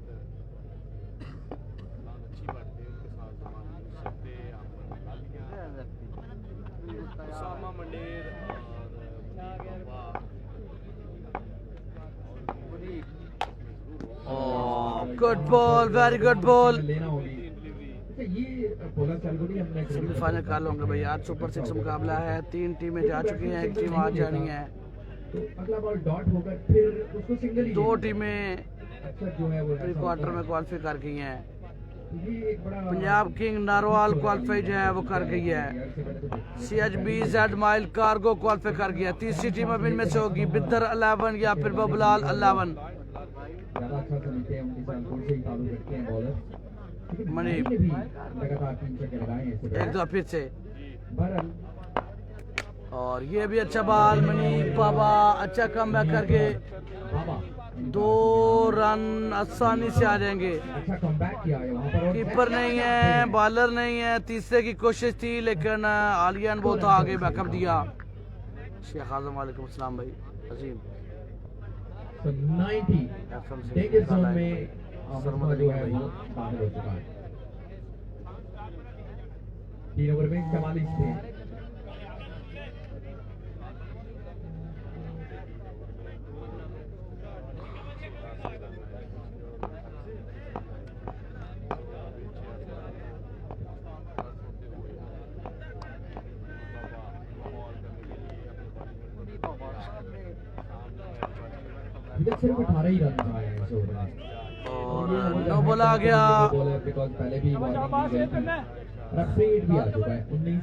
अदनान अच्छी बात थी उनके साथ जमान यूसुफ थे अहमद लालिया उसामा मंडेर और good ball, very good ball. लेना होगी। अच्छा ये बॉलर चलगुडी हमने सेमीफाइनल कर लूंगे भाई। आज सुपर 6 मुकाबला है, 3 टीमें जा चुकी हैं, एक टीम आज जानी है। तो अगला बॉल डॉट होकर फिर उसको सिंगल ही 2 लेना। टीमें अक्सर जो है वो प्री ऐसा क्वार्टर होता में क्वालिफाई कर गई हैं। है। ये एक बड़ा पंजाब किंग नारवाल क्वालिफाई जो है वो कर गई है। CHB Z mile cargo qualify कर गया। तीसरी टीम अब इनमें से होगी बिद्दर 11 या फिर बबलाल 11। ज्यादा अच्छा समझते हैं उनके साथ गोल से ही ताल्लुक रखते हैं बॉलर। मनी ने भी लगातार 3 छक्के लगाए हैं इससे एक दो फिर से बहरहाल और ये भी अच्छा बॉल। मनी बाबा अच्छा कमबैक करके बाबा 2 रन आसानी से आ जाएंगे। अच्छा कमबैक किया है वहां पर और कीपर नहीं है, बॉलर नहीं है। तीसरे की कोशिश थी लेकिन आलियान बहुत आगे बैकअप दिया। शेख आजम वालेकुम अस्सलाम भाई अजीम। तो 90 डेंजर जोन में अहमद जो है वो दाखिल हो चुका है। 3 ओवर में 44 थे। विकेट सिर्फ 18 ही रन आए हैं इस ओवर में और नो बॉल आ गया। बिकॉज पहले भी वार्निंग दी गई थी। रफ रेट भी आ चुका है 19।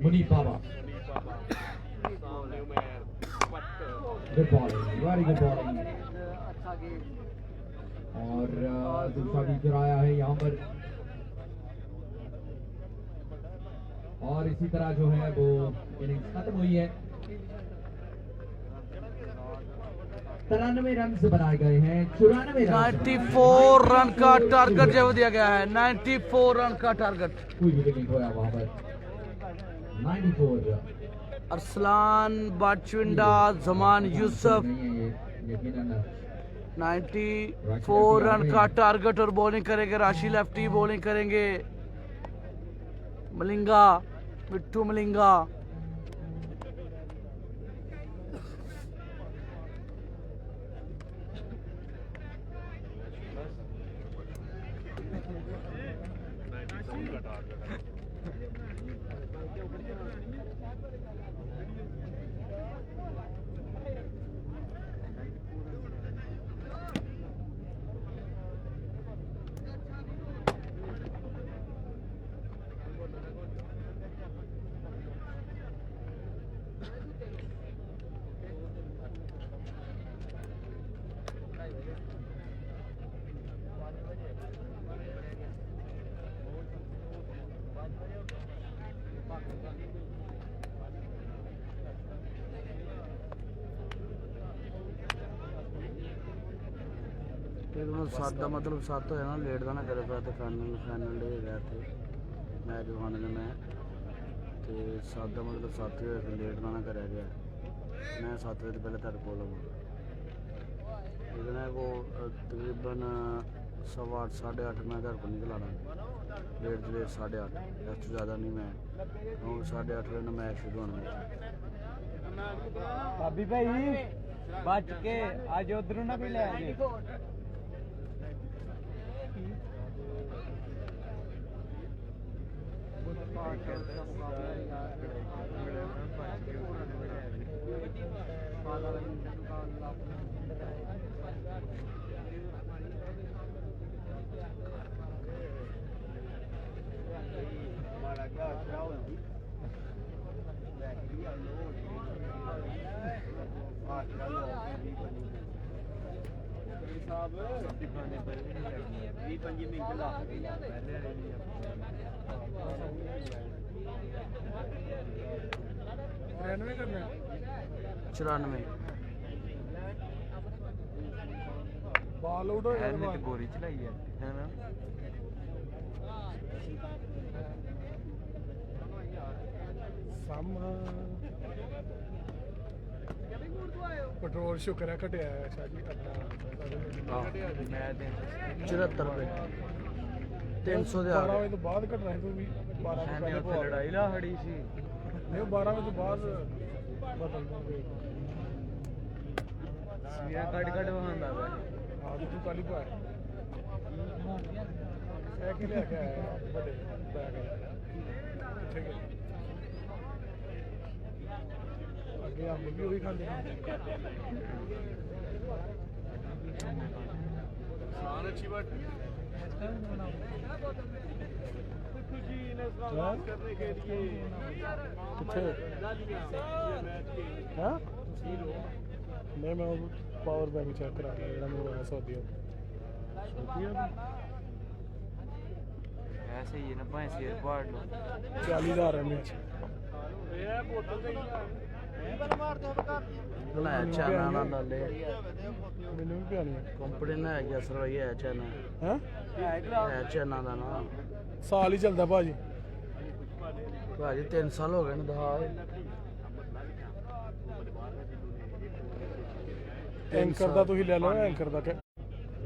Munif Baba good bowling, very good bowling. अच्छा गेम और दूसरा भी गिराया है यहाँ पर। और इसी तरह जो है वो इनिंग्स खत्म हुई है। 93 रन बनाए गए हैं। 94 94 रन का टारगेट जो दिया गया है। 94 रन का टारगेट। कोई विकेट नहीं खोया वहां पर। 94 अरसलान बाचविंडा जमान यूसुफ नहीं है ये यकीनन 94 रन का टारगेट और बॉलिंग करेंगे राशि लेफ्टी। बॉलिंग करेंगे मलिंगा, मिट्टू मलिंगा। सादा मतलब सात हो जाना लेट का ना करे पाया तो फाइनल डे गया थे मैच दिखाने ने मैं तो सादा मतलब 7 हो लेट का ना कराया गया। मैं 7 बजे पहले तेरे को लगा लेकिन वो तकरीबन 8:15 8:30 मैं तेरे को निकल आना लेट से लेट 8:30 इससे ज़्यादा नहीं मैं क्योंकि 8:30 बजे मैच शुरू होना। भाभी भाई बच के आज उधर ना भी ले आए। करना 94 बाल आउट हो गया गोरी चलाई है ना पेट्रोल शुक्र है घटिया है शाह जी मैं 74 रुपए 300 दे आ 12 गए बजे तो बाद घटना है तो भी 12 मैंने उत्थे लड़ाई ला खड़ी सी नहीं 12 बजे तो बाद बदल देंगे सीरा कट कट वहांदा वे हाँ तू कल ही पाया साइकिल लेके आया बड़े बैग ठीक है आगे हम भी वही खाते हैं शान अच्छी बात करने के लिए हाँ नहीं मैं पावर बैंक चेक करा लिया जरा मंगवाया सऊदी ऐसे ही है ना भाई शेयर पाड़ लो 40,000 है मैच बनाया चाइना ना डाले मैंने भी पियानी है कंपनी ने है सर ये है चाइना हैं है चाइना का ना साल ही चलता भाजी भाजी 3 साल हो गए ना दहा एंकर दा तुम ले लो एंकर दा क्या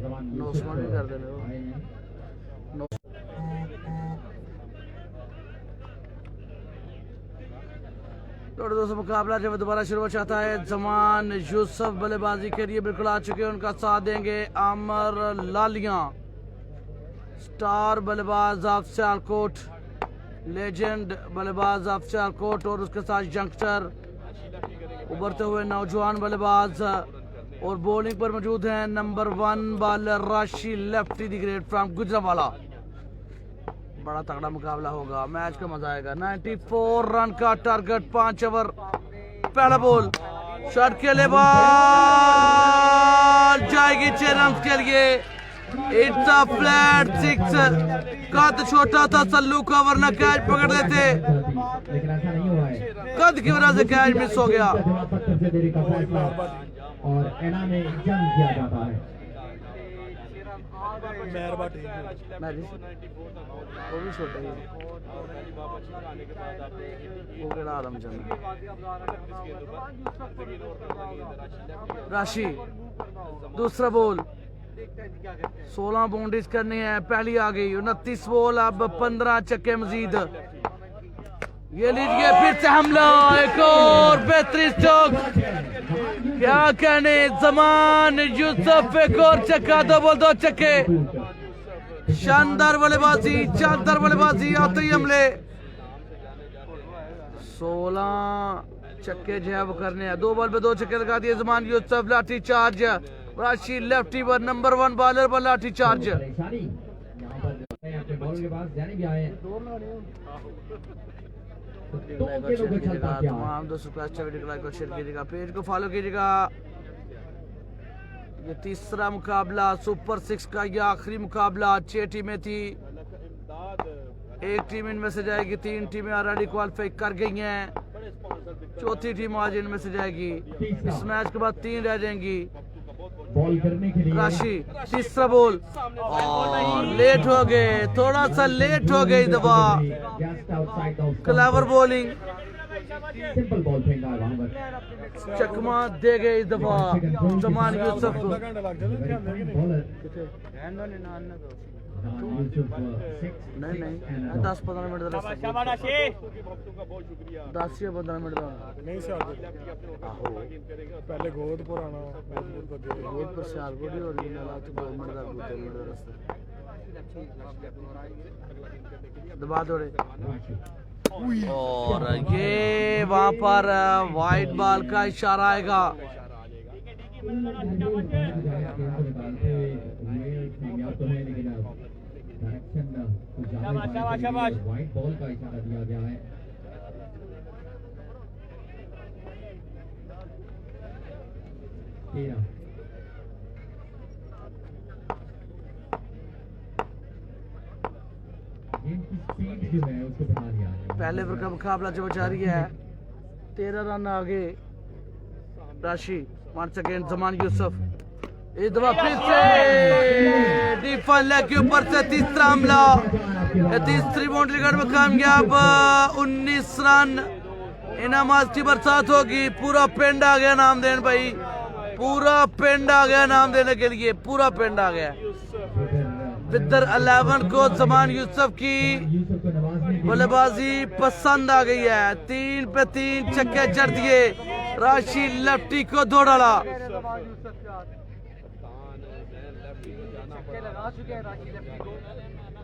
900 भी कर देने वो तो दोस्तों मुकाबला जब दोबारा शुरू हो चाहता है जमान यूसुफ बल्लेबाजी के लिए बिल्कुल आ चुके हैं उनका साथ देंगे आमर लालिया स्टार बल्लेबाज ऑफ सियालकोट लेजेंड बल्लेबाज ऑफ सियालकोट और उसके साथ यंगस्टर उभरते हुए नौजवान बल्लेबाज और बॉलिंग पर मौजूद हैं नंबर 1 बॉलर राशि lefty the great from Gujranwala बड़ा तगड़ा मुकाबला होगा मैच का मजा आएगा 94 रन का टारगेट 5 ओवर पहला बॉल शॉट के लिए बॉल जाएगी 6 रन के लिए इट्स अ फ्लैट 6 कद छोटा था सल्लू का वरना कैच पकड़ लेते लेकिन ऐसा नहीं हुआ है कद की वजह से कैच मिस हो गया जवाब पत्थर से देरी का फैसला और एना में जंग किया जाता है मेहरबा ठीक है वो भी छोटे ही वो केड़ा आलमचंद राशि दूसरा बॉल 16 बाउंड्रीज करनी है पहली आ गई 29 बॉल अब 15 छक्के मजीद ये लीजिए फिर से हमला एक और बेहतरीन स्ट्रोक क्या कहने जमान यूसुफ एक और छक्का 2 बॉल 2 छक्के शानदार बल्लेबाजी आते ही हमले 16 छक्के जो है वो करने हैं 2 बॉल पे 2 छक्के लगा दिए जमान यूसुफ लाठी चार्ज राशि लेफ्टी पर नंबर 1 बॉलर पर लाठी चार्ज परेशानी यहाँ पर अपने बॉल के पास जाने भी आए हैं तमाम दोस्तों को अच्छा वीडियो को शेयर कीजिएगा पेज को फॉलो कीजिएगा ये तीसरा मुकाबला सुपर 6 का ये आखिरी मुकाबला 6 टीमें थी एक टीम इनमें से जाएगी 3 टीमें ऑलरेडी क्वालिफाई कर गई हैं चौथी टीम आज इनमें से जाएगी इस मैच के बाद 3 रह जाएंगी बॉल करने के लिए राशि तीसरा बॉल और लेट हो गए थोड़ा सा लेट हो गई दबा just outside the clever bowling simple ball फेंका वहां पर चकमा दे गई दबा जमान यूसुफ को घंटा लग जाता ध्यान देंगे नहीं बॉलर रहन दो ने ना दो यूसुफ 6 नहीं 10-15 मिनट का रास्ता 10 या 15 मिनट का नहीं से आगे पहले गोद पुराना गोद बदे बहुत पर सियालकोट ही ओरिजिनल है तो 2 मिनट का 3 मिनट का रास्ता दबा दो रे और ये वहां पर वाइट बॉल का इशारा आएगा निकालते हुए कामयाब तो है, लेकिन डायरेक्शन कुछ ज्यादा वाइट बॉल का इशारा दिया गया है। गेम की स्पीड जो है उसको बढ़ा दिया है। पहले ओवर का मुकाबला जो जारी है, 13 रन आगे राशि। वंस अगेन जमान यूसुफ, इस दफा फिर से डीफन लेग के ऊपर से तीसरा हमला, तीसरी बाउंड्री गढ़ में कामयाब। 19 रन, इनामात की बरसात होगी। पूरा पिंड आ गया नाम देने भाई, पूरा पिंड आ गया नाम देने के लिए, पूरा पिंड आ गया। विदर 11 को जमान यूसुफ की बल्लेबाजी पसंद आ गई है। 3 पे 3 छक्के जड़ दिए, राशि लेफ्टी को दो डाला।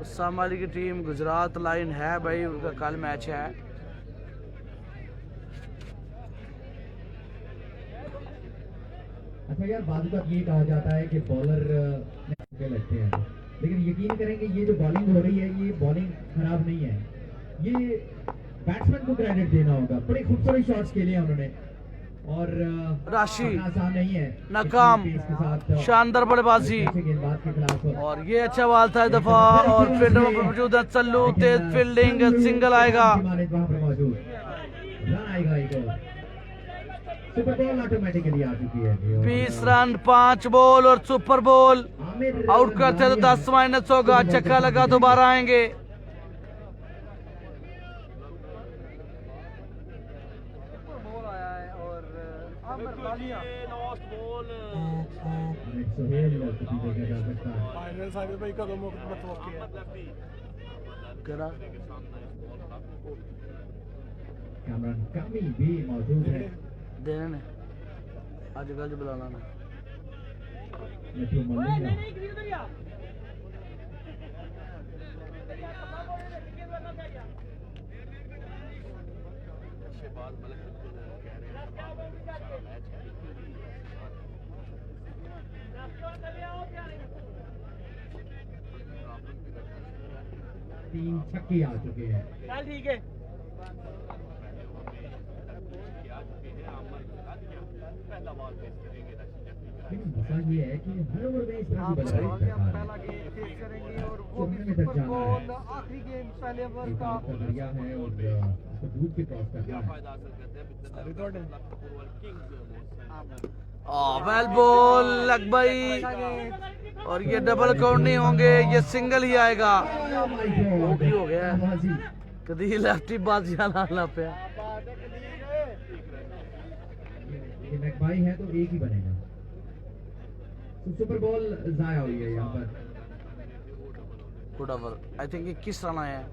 सामाली की टीम गुजरात लाइन है भाई, उनका कल मैच है। अच्छा यार, बात ये कहा जाता है कि बॉलर लगते हैं, लेकिन यकीन करेंगे ये जो बॉलिंग हो रही है ये बॉलिंग खराब नहीं है। ये बैट्समैन को क्रेडिट देना होगा, बड़े खूबसूरत शॉट्स खेले हैं उन्होंने और राशि आसान नहीं है नाकाम, शानदार बल्लेबाजी। गेंदबाज के खिलाफ और ये अच्छा बॉल था दफा, और फील्डरों पर मौजूद है चल्लू, तेज फील्डिंग, सिंगल आएगा। रन आएगा एक और। सुपर बॉल ऑटोमेटिकली आ चुकी है। 20 रन 5 बॉल और सुपर बॉल आउट करते तो 10 माइनस होगा। छक्का लगा दोबारा आएंगे। बॉल आया है और आमिर लालिया सोहेल को भी देखा जा सकता है। फाइनल साबित भाई का दोनों मतवक्की है। केड़ा कैमरन कमी भी मौजूद है। देने ने आजकल जो बुलाना ना मिठू मलिंगा तीन छक्के आ चुके हैं। चल ठीक है। लेकिन मसला ये है कि हर ओवर में इस तरह की बल्लेबाजी करता पहला गेम फेस करेंगे और वो भी चुनने में तक सुपर जाना बॉल है। आखिरी गेम पहले ओवर एक का। बात का जरिया है और उसको दूर पे क्रॉस करना है। वेल बॉल लग भाई, और ये डबल काउंट नहीं होंगे, ये सिंगल ही आएगा। वो भी हो गया कदी लेफ्टी बाजियां लाना पे। ये मैकबाई है तो एक ही बनेगा। तो सुपर बॉल जाया हुई है यहाँ पर। Good over, I think 21 run आए हैं।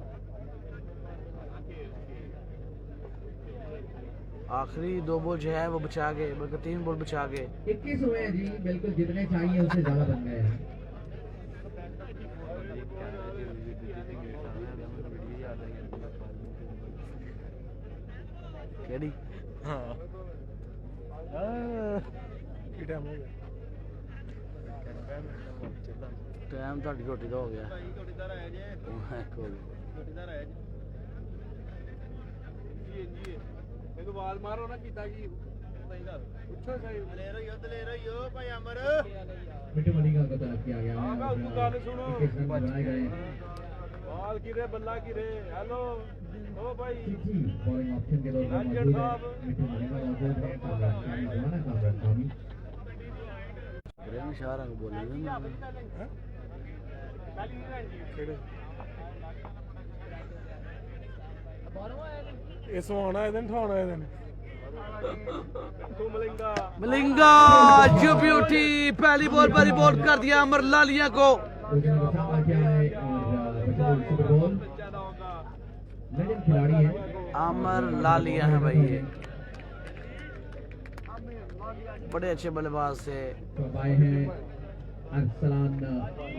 आखिरी 2 बॉल जो है वो बचा गए, बल्कि 3 बॉल बचा गए। 21 हुए हैं जी, बिल्कुल जितने चाहिए उससे ज्यादा बन गए हैं। केड़ी टाइम हो गया। टाइम ਤੁਹਾਡੀ ਰੋਟੀ ਦਾ ਹੋ ਗਿਆ। ਇਹਨੂੰ ਆਵਾਜ਼ ਮਾਰੋ ਨਾ ਕੀਤਾ ਜੀ ਪੁੱਛੋ ਸਹੀ ਲੈ ਰਹੀਓ ਭਾਈ ਅਮਰ मिठू मलिंगा को तलब किया गया है ਆਗਾ और ਤੂੰ ਗੱਲ ਸੁਣੋ 21 रन बनाए गए। ਬਾਲ ਕਿਰੇ ਬੱਲਾ ਕਿਰੇ ਹੈਲੋ ओ भाई जी बॉलिंग ऑप्शन के तौर पर मौजूद है। मिठू मलिंगा मौजूद है, कामरान खान जवाना कामरान खामी। प्रेम शाह रंग बोले इस आना है दिन ठोना है दिन। तू मलिंगा मलिंगा जो ब्यूटी, पहली बॉल पर रिपोर्ट कर दिया अमर लालिया को। उसने बचाव किया है और सुपर बॉल लेजेंड खिलाड़ी है अमर लालिया है भाई, ये बड़े अच्छे बल्लेबाज से। तो आए हैं अरसलान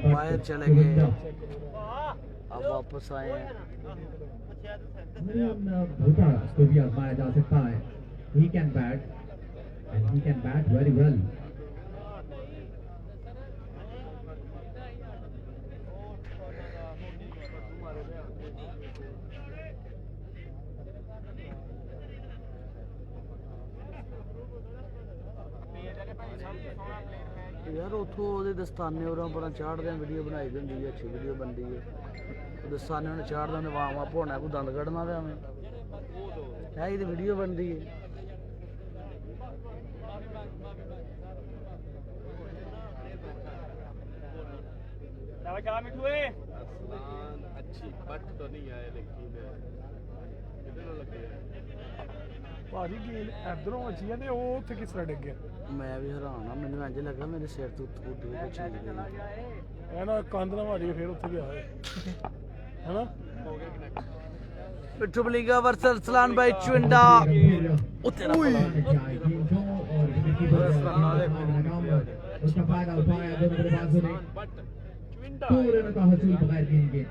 बाहर चले गए, अब वापस आए हैं। भूटा को भी आजमाया जा सकता है। He can bat and he can bat very well. यार उतो दस्ताने और पर चाढ़द वीडियो बनाई दी होंगी, अच्छी वीडियो बनती है। दस्ताने उन्हें चाढ़ दें, वार्म अप होना, कोई दंद कढ़ना पे हमें है, ये वीडियो बनती है। अरसलान अच्छी बट तो नहीं आए, लेकिन कितने लगे ਭਾਜੀ ਗੇਲ ਇਧਰੋਂ ਵੱਜੀ ਆ ਤੇ ਉਹ ਉੱਥੇ ਕਿਸ ਤਰ੍ਹਾਂ ਡਿੱਗ ਗਿਆ? मैं भी हैरान हाँ, मैंने इंज लगा मेरे सिर तो कुछ चीज गई। ਇਹ ਨਾ ਕੰਧ ਨਾ ਮਾਰੀ ਫਿਰ ਉੱਥੇ ਗਿਆ ਹੋਏ ਹੈਨਾ। पिट्ठू मलिंगा वर्सेस अरसलान भाई चुंडा। उसका फायदा उठाया दोनों बल्लेबाजों ने, पूरे रन का हसूल बगैर गेंद के।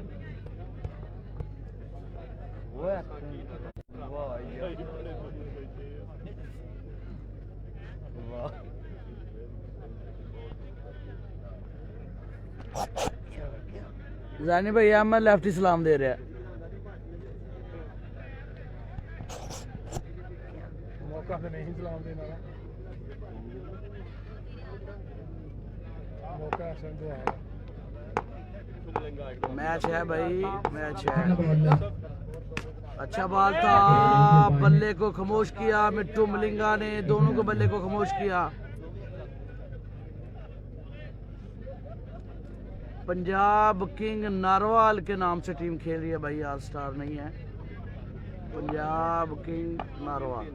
जानी भाई मैं लेफ्टी सलाम दे रहा है। मौका तो नहीं सलाम देना ना, मौका असल तो है। मैच है भाई, मैच है। पहला बॉल अच्छा बॉल था, बल्ले को खामोश किया मिट्टू मलिंगा ने, दोनों को बल्ले को खामोश किया। पंजाब किंग नारवाल के नाम से टीम खेल रही है भाई, ऑल स्टार नहीं है। Punjab king narwhal.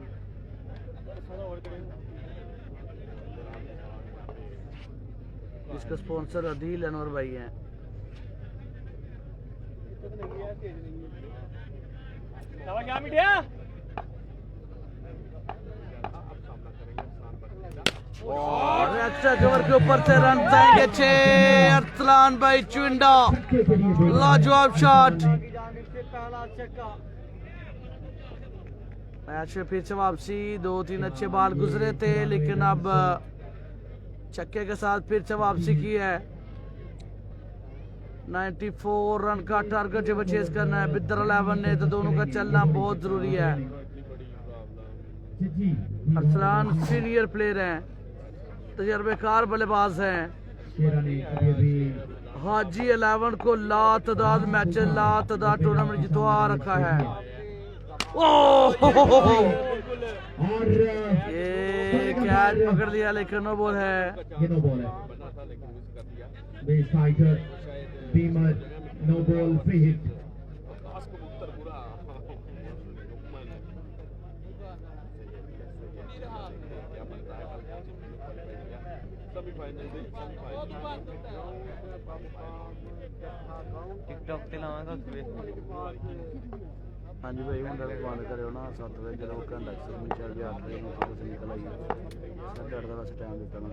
इसका स्पॉन्सर अदील अनवर भाई हैं। और एक्स्ट्रा कवर के ऊपर से रन जाएंगे 6। अरसलान भाई चुंडा, लाजवाब शॉट। मैच में फिर से वापसी, 2-3 अच्छे बॉल गुजरे थे, लेकिन अब छक्के के साथ फिर से वापसी की है। 94 रन का टारगेट जब चेस करना है बिदर 11 ने, तो दोनों का चलना बहुत जरूरी है। अरसलान सीनियर प्लेयर हैं, तजर्बेकार बल्लेबाज हैं। हाजी 11 को लातदाद मैच, लातदाद टूर्नामेंट जितवा रखा है। और ये कैच पकड़ लिया, लेकिन नो बॉल है। ये नो बॉल है। बेस फाइटर beamer no ball free hit. TikTok ते लावांगा उसपे। हाँ जी भाई, मुंडा बंद करो ना 7 बजे, जो घंटा सर्विस चल गया 8 बजे निकल आई 8:30 का बस टाइम देता ना।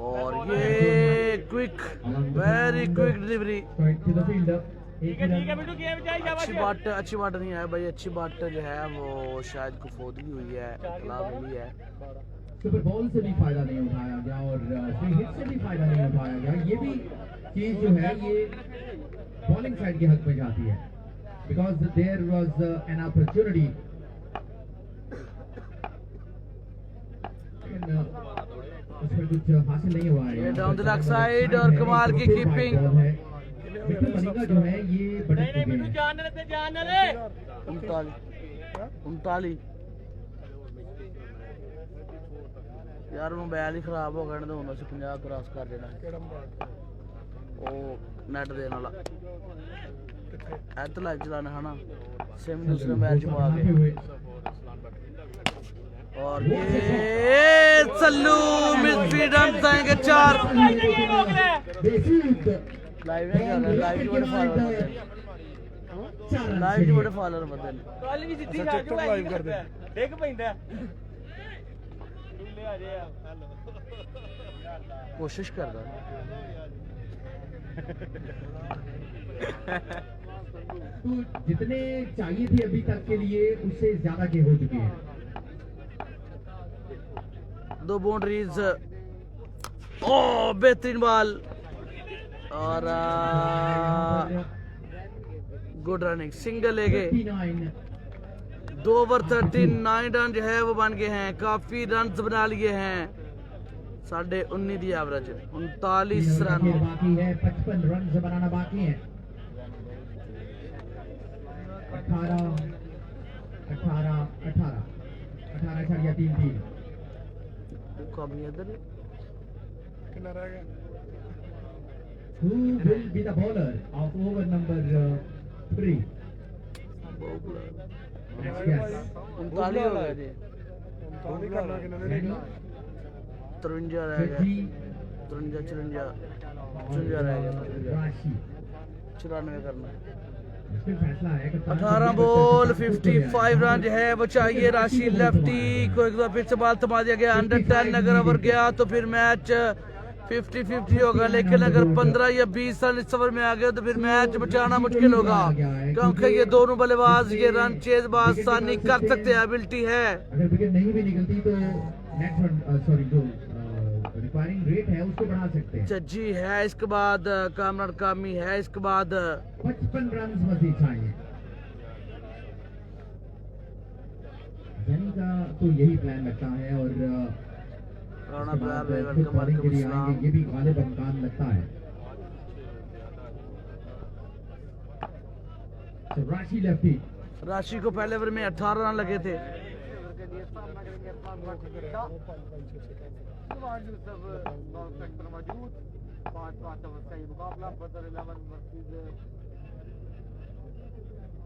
और ये quick, very quick delivery. To the fielder. अच्छी बाट नहीं है भाई, अच्छी बाट जो है वो शायद कुफोदगी हुई है, इतला मिली है। सुपर बॉल से भी फायदा नहीं उठाया गया और फ्री हिट से भी फायदा नहीं उठाया गया। ये भी चीज जो है ये बॉलिंग साइड के हक में जाती है, because there was an opportunity. उसमें कुछ हासिल नहीं हुआ है। ये डाउन द लेग साइड और कमाल की कीपिंग। मिट्टू मलिंगा जो है ये बड़े चुके हैं। 39 यार मोबाइल ही खराब हो गया, तो 50 क्रॉस कर देना। वो नेट देने वाला तो लाइव चलाना है ना, सेम दूसरे मैच में आ गए। और ये सल्लू मिडफील्ड रन जाएंगे 4। लाइव में क्या है, लाइव की बड़े फॉलोअर बदल, लाइव की बड़े फॉलोअर बदल। टिकटॉक लाइव कर दे। देख पैंदा कोशिश कर रहा तो जितने चाहिए थे अभी तक के लिए उससे ज्यादा के हो चुके हैं। 2 बाउंड्रीज। ओ बेहतरीन बॉल और गुड रनिंग, सिंगल ले गए। 2 ओवर 39 रन जो है वो बन गए हैं, काफी रन बना लिए हैं। 19.5 की एवरेज, 39 रन। बाकी है, 55 रन बनाना बाकी है। 18.3 कभी इधर Who will be the bowler of over number 3? Let's guess. 39 हो गया जी, 53 रह गया, Saji, 54 रह गया, Rashi. 94 करना है। मुश्किल फैसला है कि 18 बॉल 55 रन जो है वो चाहिए। राशि लेफ्टी को एक बार फिर से बाल थमा दिया गया। अंडर 10 अगर ओवर गया तो फिर मैच 50-50 होगा, लेकिन अगर 15 या 20 रन इस ओवर में आ गए तो फिर मैच बचाना मुश्किल होगा, क्योंकि ये दोनों बल्लेबाज ये रन चेजबाज आसानी कर सकते हैं, एबिलिटी है। अगर विकेट नहीं भी निकलती तो नेक्स्ट वन सॉरी जो रिक्वायरिंग रेट है उसको बढ़ा सकते हैं। जज्जी है, इसके बाद कामरान कामी है, इसके बाद 55 रन मजीद चाहिए। जैनी का तो यही प्लान लगता है और राणा उसके प्यार बाद भाई खुद वेलकम बॉलिंग के लिए वालेकुम आएंगे, ये भी गालिब इम्कान लगता है। तो राशि लेफ्टी राशि को पहले ओवर में 18 रन लगे थे। के लिए सामना करेंगे जुमान यूसुफ बॉल सेक्टर मौजूद। 5 ओवर का ये मुकाबला बदर 11 वर्सेस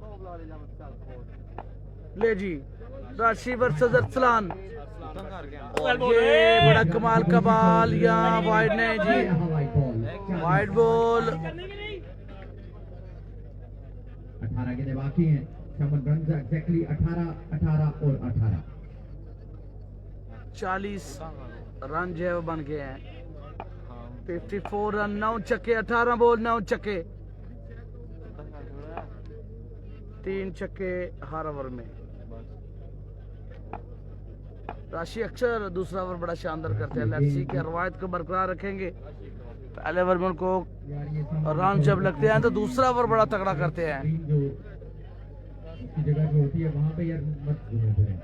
बॉबला 11 स्टार फोर्स। ले जी, राशि वर्सेस अरसलान, और ये बड़ा कमाल का बॉल यहाँ वाइड ने जी, हवाई बॉल वाइड बॉल 18 गेंदें बाकी हैं। शमन रन एग्जैक्टली 18 और 18 40 रन जो है वो बन गए हैं। 54 रन, 9 छक्के, 18 बॉल 9 छक्के, 3 छक्के हर ओवर में। राशि अक्सर दूसरा ओवर बड़ा शानदार करते हैं, लेट्स सी के रवायत को बरकरार रखेंगे। पहले ओवर में उनको रन जब लगते हैं तो दूसरा ओवर बड़ा तगड़ा करते हैं। जो उसकी जगह जो होती है वहां पे यार मत घूमो फिरे,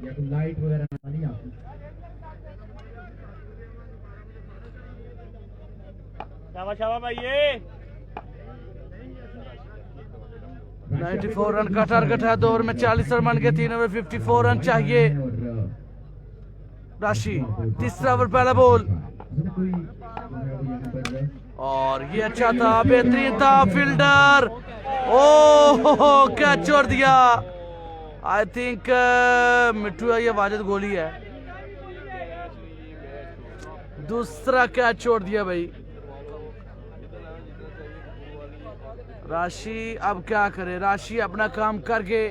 या कोई लाइट वगैरह नहीं आती। शाबाश भाई ये 94 रन का टारगेट है। 2 ओवर में 40 रन बन के 3 ओवर 54 रन चाहिए। राशि तीसरा ओवर पहला बॉल, और ये अच्छा था, बेहतरीन था फील्डर। ओह कैच छोड़ दिया। आई थिंक मिट्टू ये वाजिद गोली है। दूसरा कैच छोड़ दिया भाई। राशि अब क्या करे, राशि अपना काम करके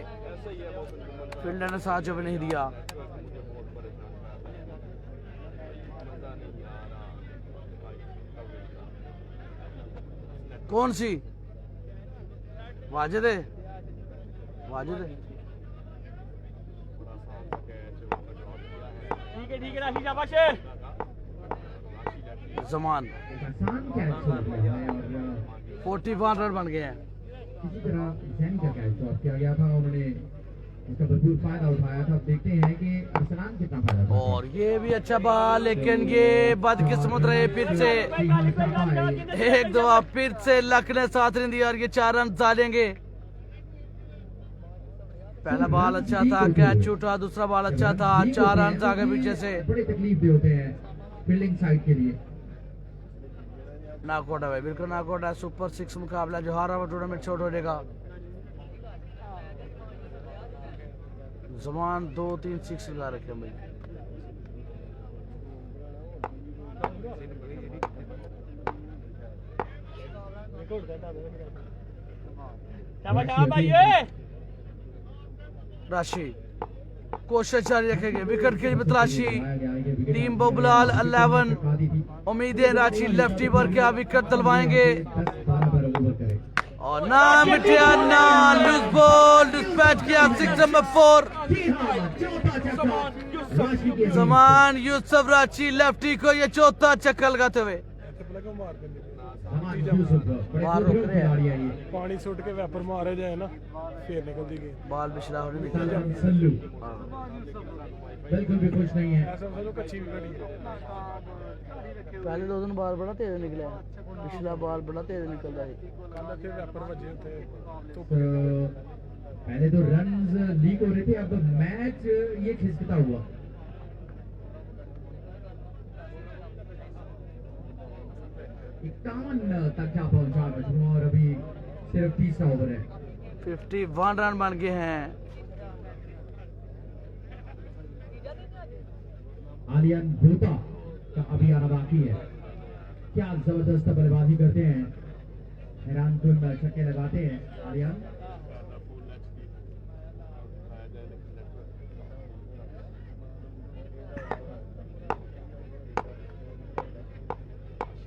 फील्डर ने साथ जब नहीं दिया। कौन सी वाजिद है, वाजिद है। ठीक है राशि शाबाश। आसान जमान कैच छोड़ दिया है और 41 रन बन गए हैं। इसी तरह जैनी का कैच ड्रॉप किया गया था, उन्होंने उसका भरपूर फायदा उठाया था। अब देखते हैं कि अरसलान कितना फायदा उठाता है। और ये भी अच्छा बॉल, लेकिन ये बदकिस्मत रहे, फिर से एक दफा फिर से लक ने साथ नहीं दिया और ये 4 रन डालेंगे। पहला बॉल अच्छा था, कैच छूटा, दूसरा बॉल अच्छा था, 4 रन आगे पीछे से। बड़े तकलीफ भी होते हैं फील्डिंग साइड के लिए। नॉकआउट है भाई, बिल्कुल नॉकआउट है। सुपर 6 मुकाबला जो हारा हुआ टूर्नामेंट छोड़ हो जाएगा। जमान 2-3 6 लगा रखे हैं भाई। शाबाश भाई ये राशि कोशिश जारी रखेंगे, विकेट के लिए तलाशी। टीम बबलाल 11, उम्मीद है राशि लेफ्टी पर क्या विकेट दिलवाएंगे। 10-12 पर ओवर करे। और ना मिटिया ना, लूज बॉल डिस्पैच किया 6 नंबर 4। जी हाँ, चौथा छक्का राशि के लिए। जमान यूसुफ राशि लेफ्टी को ये चौथा छक्का लगाते हुए। जमान यूसुफ बड़े बाहर खूबसूरत रुक रहे हैं। खिलाड़ी है ये पानी सुट के वेपर मारे जाए ना फिर निकलती गेम। बाल पिछला होने निकल सलमान सल्लू हाँ। बिल्कुल भी खुश नहीं है। ऐसा समझो कच्ची भी खड़ी है। पहले 2 दिन बाल बड़ा तेज निकला, पिछला बाल बड़ा तेज निकल रहा है। कल के वेपर बजे थे तो तो पहले तो रन्स लीक हो रहे थे, अब मैच ये खिसकता हुआ। 51 तक क्या पहुंचा मजमू और अभी सिर्फ 30 ओवर है। 51 रन बन गए हैं। आलियान भूता का अभी आना बाकी है। क्या जबरदस्त बल्लेबाजी करते हैं, हैरान कुन छक्के लगाते हैं आलियान।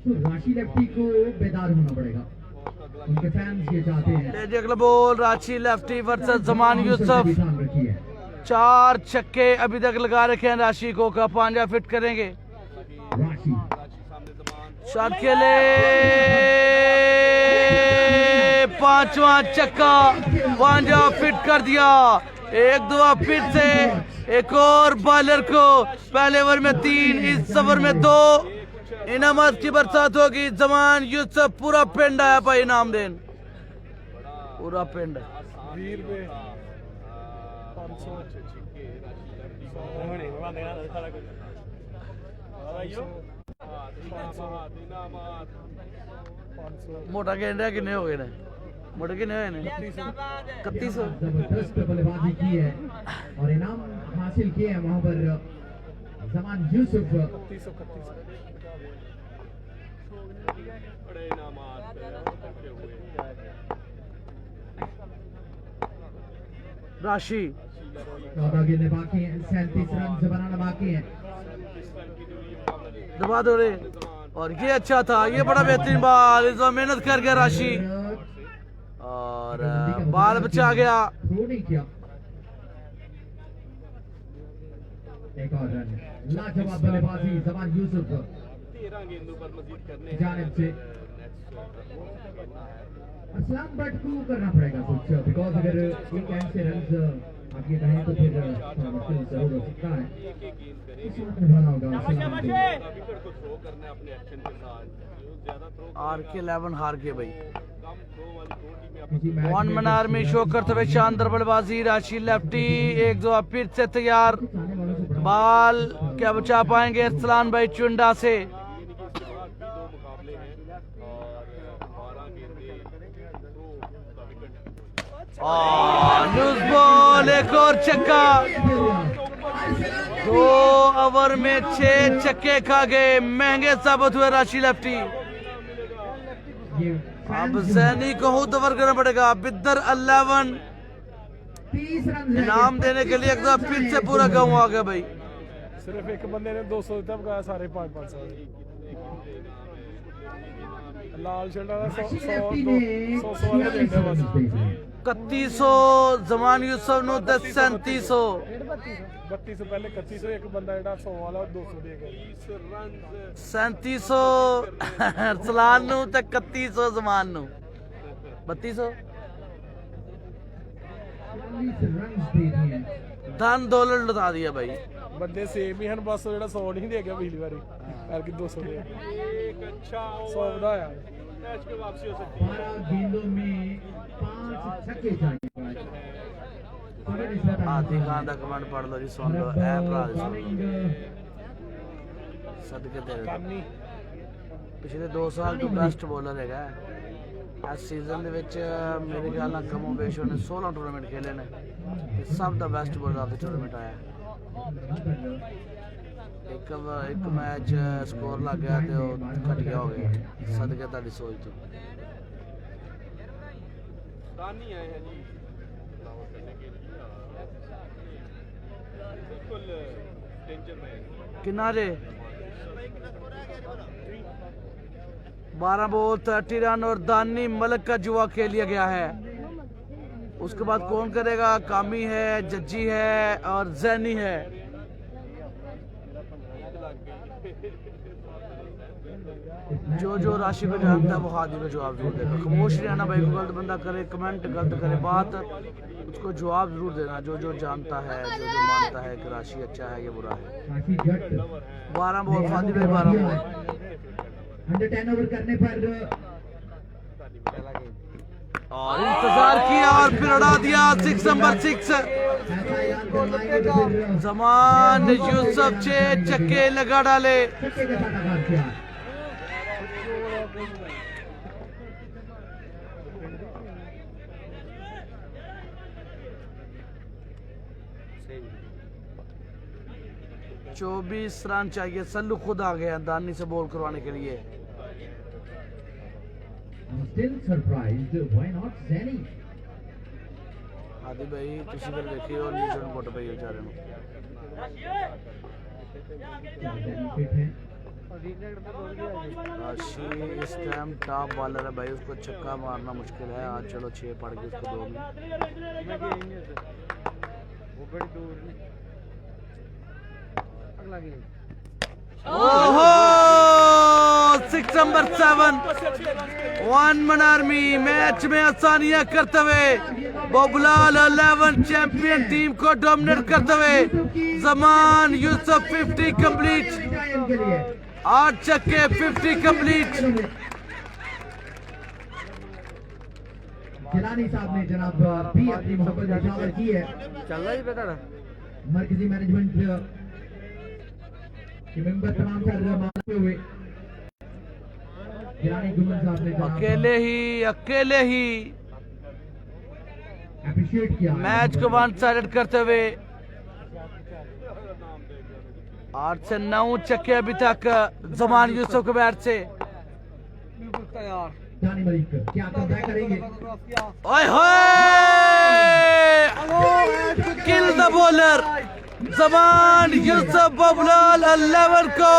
तो राशि लेफ्टी को बेदार होना पड़ेगा, उनके फैंस ये चाहते हैं। तेजी अगला ball, Ranchi lefty versus Zaman Yusuf. भी ध्यान रखिए। 4 छक्के अभी तक लगा रखे हैं राशि को, का पांजा फिट करेंगे। राशि शॉट खेले, 5वां छक्का, पांजा फिट कर दिया। एक दुआ फिर से एक और बॉलर को, पहले ओवर में 3, इस ओवर में 2 इनामत की बरसात होगी। जमान यूसुफ पूरा पिंड आया भाई इनाम देन, पूरा पिंड। वीर पे 500 मोटा गेंडा किन्ने हो गए ने, मोटे किन्ने हुए ने? 3100। जबरदस्त बल्लेबाजी की है और इनाम हासिल किए हैं वहां पर जमान यूसुफ। 31 बड़े इनामात रखे हुए राशि 14 गेंदें बाकी हैं, 37 रन बनाना बाकी है। दबा दो रे, और ये अच्छा था, ये बड़ा बेहतरीन बॉल, इसमें मेहनत कर गया राशि और बाल बचा गया। थ्रो नहीं किया। एक और रन, लाजवाब बल्लेबाजी जमान यूसुफ 13 गेंदों पर मजीद करने जानिब से। असलाम बट को करना पड़ेगा कुछ, बिकॉज अगर एक एंड से रन आप ये कहें तो फिर थोड़ा मुश्किल जरूर हो सकता है। इस वक्त निभाना होगा असलाम को। विकेट को थ्रो करना है अपने एक्शन के साथ। जो ज्यादा थ्रो RK11 हार के भाई। कम थ्रो वाली दो टीमें किसी मैच वन में मनार में शो करते हुए शानदार बल्लेबाजी, राशि लेफ्टी, एक दो फिर से तैयार, चाहने वालों से बड़ा बाल क्या बचा पाएंगे अरसलान भाई चुंडा से। इसके बाद भी 2 मुकाबले हैं और 12 गेंदें थ्रो का विकेट। लूज बॉल, एक और छक्का। 2 ओवर में 6 छक्के खा गए, महंगे साबित हुए राशि लेफ्टी। ये अब जैनी को खुद ओवर करना पड़ेगा। बिद्दर 11 30 रन इनाम देने के लिए एक बार फिर से पूरा गाँव आ गया भाई। सिर्फ एक बंदे ने 200 दिता, बकाया सारे 500 लाल शर्ट वाला 100 वाले देंगे बस। 3100 जमान यूसुफ नु ते 3700। 32 पहले 3100, एक बंदा जेड़ा 100 वाला 200 दे गया। 3700 अरसलान नु ते 3100 जमान नु। 3200 रन दे दिए। धन दौलत लुटा दिया भाई। बंदे सेम ही हैं, बस जेड़ा 100 नहीं दे गया पिछली बारी, यार कि 200 दे। एक अच्छा 100 बढ़ाया। मैच में वापसी हो सकती 12 गेंदों में 5 छक्के चाहिए। हाथी खान का कमेंट पढ़ लो जी, सुन लो ऐ भरा जी, सुन लो सदके तेरे। कानी पिछले 2 साल तो बेस्ट बॉलर है। इस सीजन ਦੇ ਵਿੱਚ ਮੇਰੇ ਖਿਆਲ ਨਾਲ ਕਮੋ ਬੇਸ਼ੋ ਨੇ 16 ਟੂਰਨਾਮੈਂਟ ਖੇਲੇ ਨੇ, ਸਭ ਦਾ best bowler of the tournament ਆਇਆ। ਇੱਕ ਮੈਚ ਸਕੋਰ ਲੱਗ ਗਿਆ ਤੇ ਉਹ ਘਟਿਆ ਹੋ ਗਿਆ, ਸਦਕੇ ਤੁਹਾਡੀ ਸੋਚ ਤੋਂ। तानी आए हैं जी दावा करने के लिए बिल्कुल डेंजर में। कितना रे? 12 बॉल 30 रन और दानी मलक का जुआ खेल लिया गया है। उसके बाद कौन करेगा? कामी है, जज्जी है और जैनी है। जो राशि को जानता है वो हादी में जवाब जरूर देगा। खामोश रहना भाई, को गलत बंदा करे कमेंट गलत करे बात, उसको जवाब जरूर देना। जो जानता है, जो मानता है कि राशि अच्छा है या बुरा है। 12 बॉल फादी भाई, 12 बॉल। अंडर 10 ओवर करने पर और इंतजार किया और फिर उड़ा दिया 6 नंबर 6। जमान यूसुफ 6 छक्के लगा डाले। छक्के के साथ आगाज किया। सही 24 रन चाहिए। सल्लू खुद आ गया दानी से बॉल करवाने के लिए। I'm still surprised. Why not Zani? आदि भाई किसी पर देखिए और नीचे फोटो पे बेचारे में Zani fit है। राशि इस टाइम टॉप बॉलर है भाई, उसको छक्का मारना मुश्किल है। आज चलो 6 पड़ गए उसको 2 में। ओहो 6 नंबर 7 1 मन आर्मी मैच में आसानियां करते हुए बबलाल 11 चैंपियन टीम को डोमिनेट करते हुए जमान यूसुफ 50 कंप्लीट। 8 छक्के 50 कंप्लीट। जिलानी साहब ने जनाब भी अपनी मोहब्बत इजाफर की है। चल रहा है बेटा मरकजी मैनेजमेंट के मेंबर तमाम सर मानते हुए जिलानी गुमन साहब ने अकेले ही अप्रिशिएट किया मैच को 1 साइडेड करते हुए 8 से 9 छक्के अभी तक जमान यूसुफ के बैट से। बिल्कुल तैयार। जानी मलिक क्या कमबैक करेंगे? ओए होए kill the bowler Zaman Yusuf बबलाल 11 को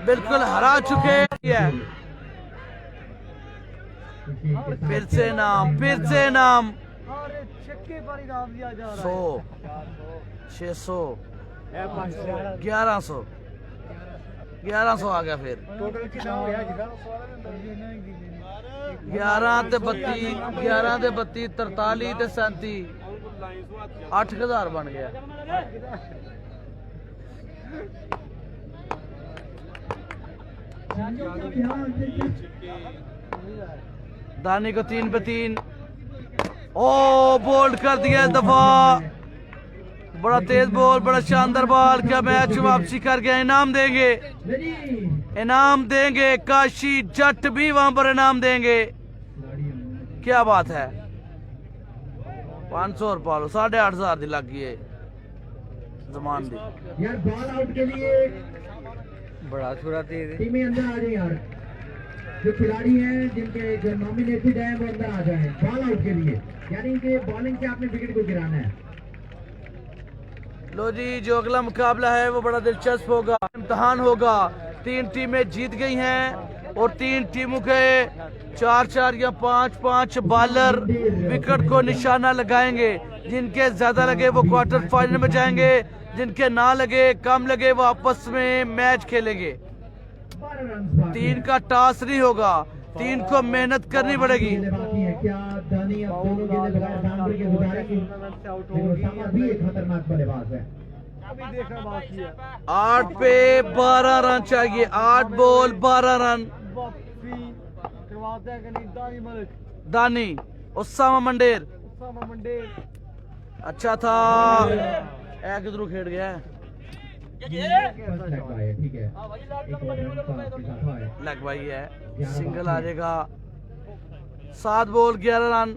बिल्कुल हरा चुके हैं। फिर से नाम अरे छक्के पर इनाम दिया जा रहा 100 600 1100 1100 आ गया। फिर टोटल कितना हो गया 11 ते 32 11 ते 32 43 ते 37 8000 बन गया। दानी को 3 पे 3। ओ बोल्ड कर दिया इस दफा। बड़ा तेज बॉल, बड़ा शानदार बॉल। क्या मैच वापसी कर गया? इनाम देंगे काशी जट भी वहां पर इनाम देंगे। क्या बात है 500 रुपये 8,500 दी लग गई है जमान दी। यार बॉल आउट के लिए बड़ा छुरा तेज टीमें अंदर आ जाए यार। जो खिलाड़ी हैं जिनके जो नॉमिनेटेड हैं वो अंदर आ जाए बॉल आउट के लिए। यानी कि बॉलिंग से आपने विकेट को गिराना है। लो जी जो अगला मुकाबला है वो बड़ा दिलचस्प होगा, इम्तहान होगा। 3 टीमें जीत गई हैं और 3 टीमों के 4-4 या 5-5 बॉलर विकेट को निशाना लगाएंगे। जिनके ज्यादा लगे वो क्वार्टर फाइनल में जाएंगे, जिनके ना लगे कम लगे वो आपस में मैच खेलेंगे। 3 का टास्क नहीं होगा, 3 को मेहनत करनी पड़ेगी। बाकी है क्या दानी अब दोनों गेंदें बगैर बाउंड्री के गुजारेगी? लेकिन सामा भी एक खतरनाक बल्लेबाज है। अभी देखना बाकी है। 8 पे 12 रन चाहिए। 8 बॉल 12 रन। वापसी करवाते हैं कि नहीं? दानी मलिक दानी उस्सामा मंडेर उस्सामा मंडेर अच्छा था। किधरों खेड़ गया है फर्स्ट लेग है ठीक है। एक और रन का इजाफा है। लग भाई है, सिंगल आ जाएगा। 7 बॉल 11 रन।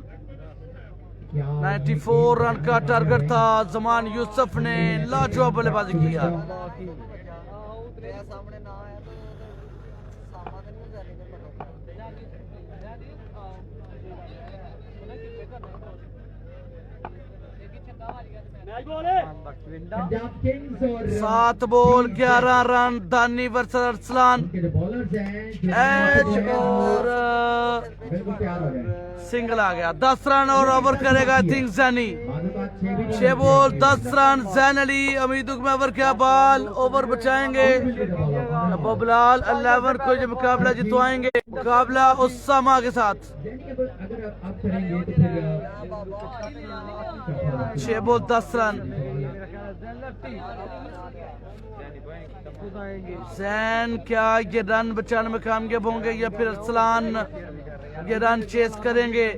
94 रन का टारगेट था। जमान यूसुफ ने लाजवाब बल्लेबाजी किया। सामने ना आया तो सामा तो नहीं जाने का पंजाब किंग्स और 7 बॉल 11 रन। दानी वर्सेस अरसलान। उनके जो बॉलर्स हैं एच और बिल्कुल तैयार हो गए। सिंगल आ गया। 10 रन और ओवर करेगा थिंग जानी। बाजू का 6 बॉल 10 रन। जैन अली उम्मीदों में ओवर क्या बॉल ओवर बचाएंगे। बबलाल 11 को जो मुकाबला जितवाएंगे। मुकाबला उस्सामा के साथ। अगर आप करेंगे तो फिर 6 बॉल 10 रन। जैन क्या ये रन बचाने में कामयाब होंगे या फिर अरसलान ये रन चेस करेंगे।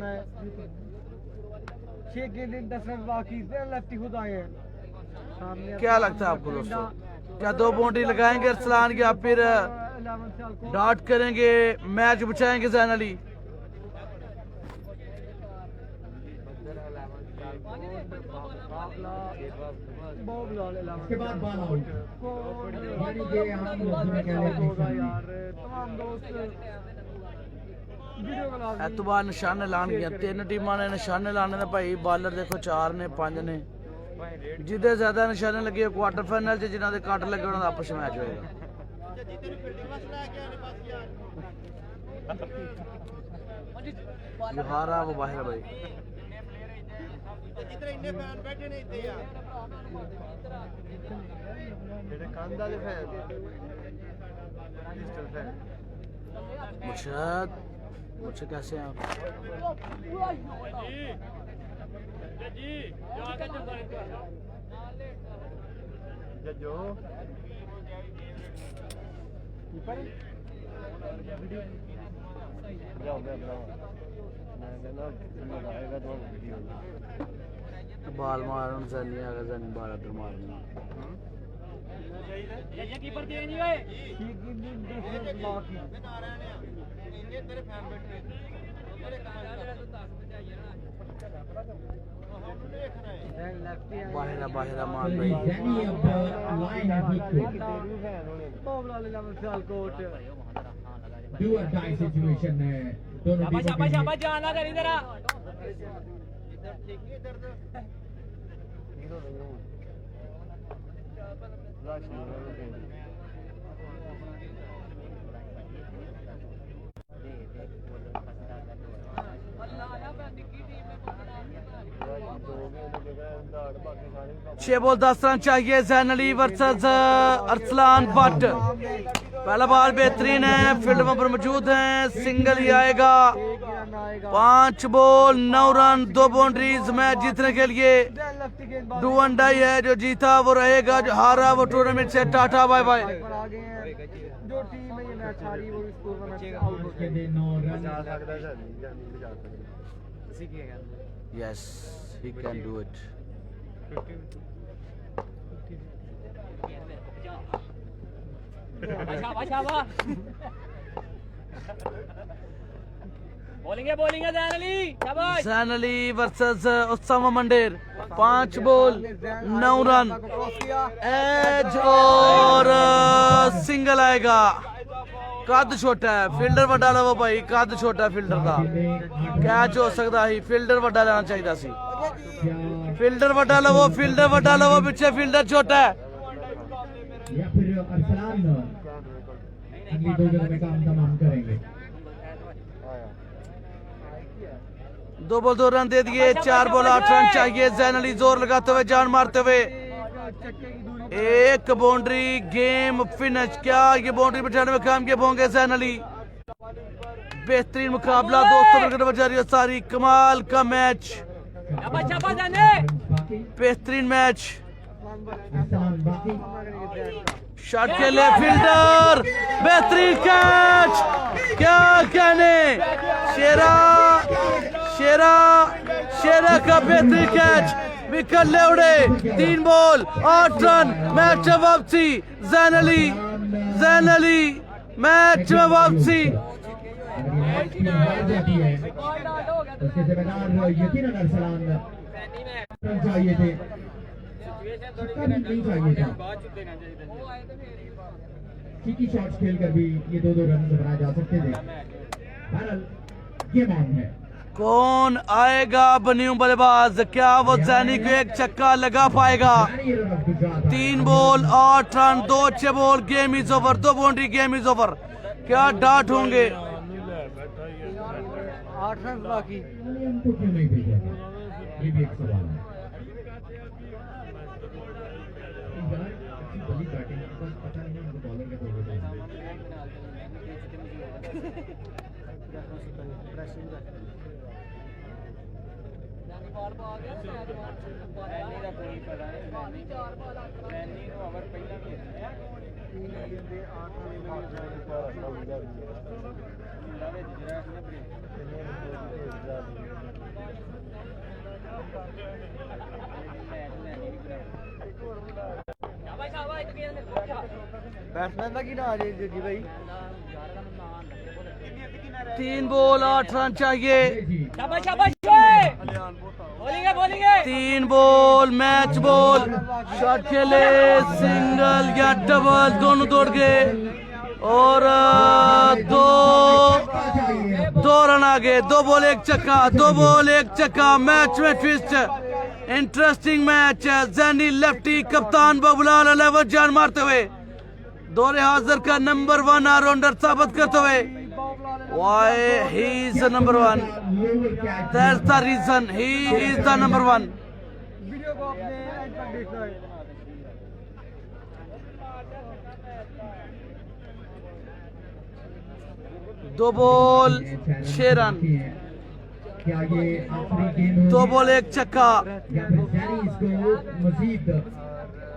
6 गेंदें 10 रन बाकी लेफ्टी खुद आए हैं सामने। क्या लगता है आपको दोस्तों, क्या 2 बाउंड्री लगाएंगे अरसलान या फिर डॉट करेंगे, मैच बचाएंगे जैन अली? उसके बाद बॉल आउट, यानी कि हम लफ्ज़ों में कह लेते हैं तमाम दोस्त एतबार निशाने लान गया। 3 टीमां ने निशाने लाने ने भाई। बॉलर देखो 4 ने 5 ने। जिदे ज्यादा निशाने लगे क्वार्टर फाइनल च, जिन्होंने कट लगे उन्होंने आपस में मैच होएगा। जो हारा वो बाहर है भाई। मुर्शद मुझसे कैसे हैं आप? बाल मार जनी आगे जनी बाल अदर मारना। कीपर दिए नहीं गए। बाहरा बाहरा मार भाई। जैनी अब लाइन है बिल्कुल डू और डाई सिचुएशन है दोनों टीमों के शाबाश लिए। शाबाश जाना कर इधर आ। छह बॉल 10 रन चाहिए जैन अली वर्सेस अरसलान भट्ट। पहला बॉल बेहतरीन है, फील्ड पर मौजूद हैं, सिंगल ही आएगा। 5 बॉल 9 रन 2 बाउंड्रीज। मैच जीतने के लिए डू एंड डाई है। जो जीता वो रहेगा, जो हारा वो टूर्नामेंट से टाटा बाय बाय। जो टीम है ये मैच हारी वो इस टूर्नामेंट से आउट हो उसके लिए 9 run. Yes, he can do it. शाबाश शाबाश। बॉलिंग है जैन अली। शाबाश। Zain Ali versus Usama Mander. 5 ball 9 run. Edge और सिंगल आएगा। कद छोटा है, फील्डर वड्डा लवो भाई। कद छोटा फील्डर का कैच हो सकता ही। फील्डर वड्डा लेना चाहिए सी। फील्डर वड्डा लवो, फील्डर वड्डा लवो, पीछे फील्डर छोटा है। या फिर अरसलान अगली 2 जगह में काम तमाम करेंगे। 2 बॉल 2 रन दे दिए। 4 बॉल 8 रन चाहिए। जैन अली जोर लगाते हुए, जान मारते हुए। 1 बाउंड्री, गेम फिनिश। क्या ये बाउंड्री बचाने में कामयाब होंगे जैन अली? बेहतरीन मुकाबला दोस्तों, बजारी सारी कमाल का मैच। शाबाश शाबाश जाने। अरसलान बेहतरीन मैच। बाकी शॉट के लिए फील्डर, बेहतरीन कैच। क्या कहने, शेरा शेरा शेरा का बेहतरीन कैच। विकेट ले उड़े। 3 बॉल 8 रन। मैच में वापसी। जैन अली मैच में वापसी। हार जाती है उसके जिम्मेदार यकीनन अरसलान रन चाहिए थे, छक्का भी नहीं चाहिए था। चीकी शॉट्स खेलकर भी ये 2-2 रन बनाए जा सकते थे। बहरहाल ये मान है। कौन आएगा बनियों बल्लेबाज? क्या वो जैनी को एक छक्का लगा पाएगा? 3 बॉल 8 रन 2 अच्छे ball. Game is over. 2 boundary, game is over. क्या डाट होंगे? 8 रन बाकी। हमको क्यों नहीं भेजा, ये भी एक सवाल है। बॉल पा गया मैनी का कोई पता नहीं मैनी को ओवर पहला भी बैट्समैन का की ना जी जी भाई 3 बॉल 8 रन चाहिए। शाबाश शाबाश बॉलिंग है 3 बॉल मैच बॉल शॉट खेले सिंगल या डबल दोनों दौड़ गए और दो रन आ गए। 2 बॉल 1 छक्का 2 बॉल 1 छक्का। मैच में ट्विस्ट इंटरेस्टिंग मैच। जैनी लेफ्टी कप्तान बबुलाल 11 जान मारते हुए दौरे हाजिर का नंबर 1 ऑलराउंडर साबित करते हुए why he is the number 1, that's the reason he is the number 1। Video को आपने एंड तक देखना है। 2 बॉल 6 रन क्या ये आखिरी गेंद होगी? 2 बॉल 1 छक्का। या फिर जैनी इसको मजीद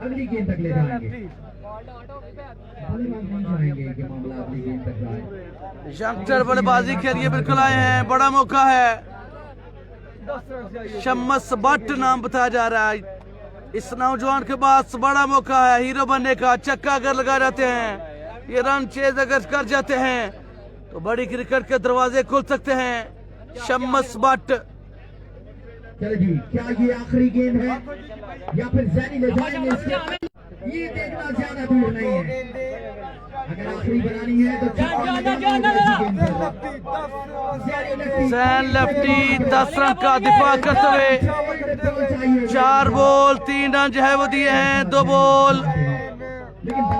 अगली गेंद तक ले जाएंगे? बल्लेबाज नहीं चाहेंगे कि मामला अगली गेंद तक जाए। यंगस्टर बल्लेबाजी के लिए बिल्कुल आए हैं। बड़ा मौका है। शम्मस भट्ट नाम बताया जा रहा है। इस नौजवान के पास बड़ा मौका है हीरो बनने का। छक्का अगर लगा जाते हैं, ये रन चेज अगर कर जाते हैं तो बड़ी क्रिकेट के दरवाजे खुल सकते हैं। शम्मस भट्ट चलो जी, क्या ये आखिरी गेंद है या फिर जैनी ले जाएंगे इसके? ये देखना ज्यादा दूर नहीं है। अगर आखिरी बनानी है तो जैन लेफ्टी 10 रन का दिफा करते हुए 4 बॉल 3 रन जो है वो दिए हैं। 2 बॉल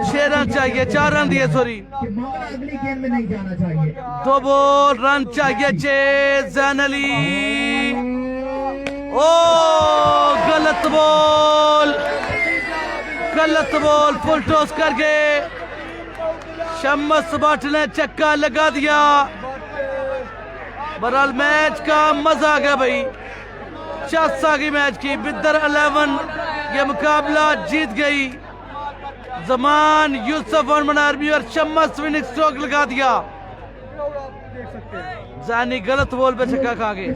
6 रन चाहिए, 4 रन दिए सॉरी। मामला अगली गेंद में नहीं जाना चाहिए। 2 बॉल रन चाहिए 6। जैन अली ओ गलत बॉल फुल टॉस कर गए। शम्मस भट्ट ने छक्का लगा दिया। बहरहाल मैच का मजा आ गया भाई। चास आ गई मैच की। बिदर 11 ये मुकाबला जीत गई। जमान यूसुफ और मनारबी और शम्मस विनिंग स्ट्रोक लगा दिया। जानी गलत बॉल पे छक्का खा गए।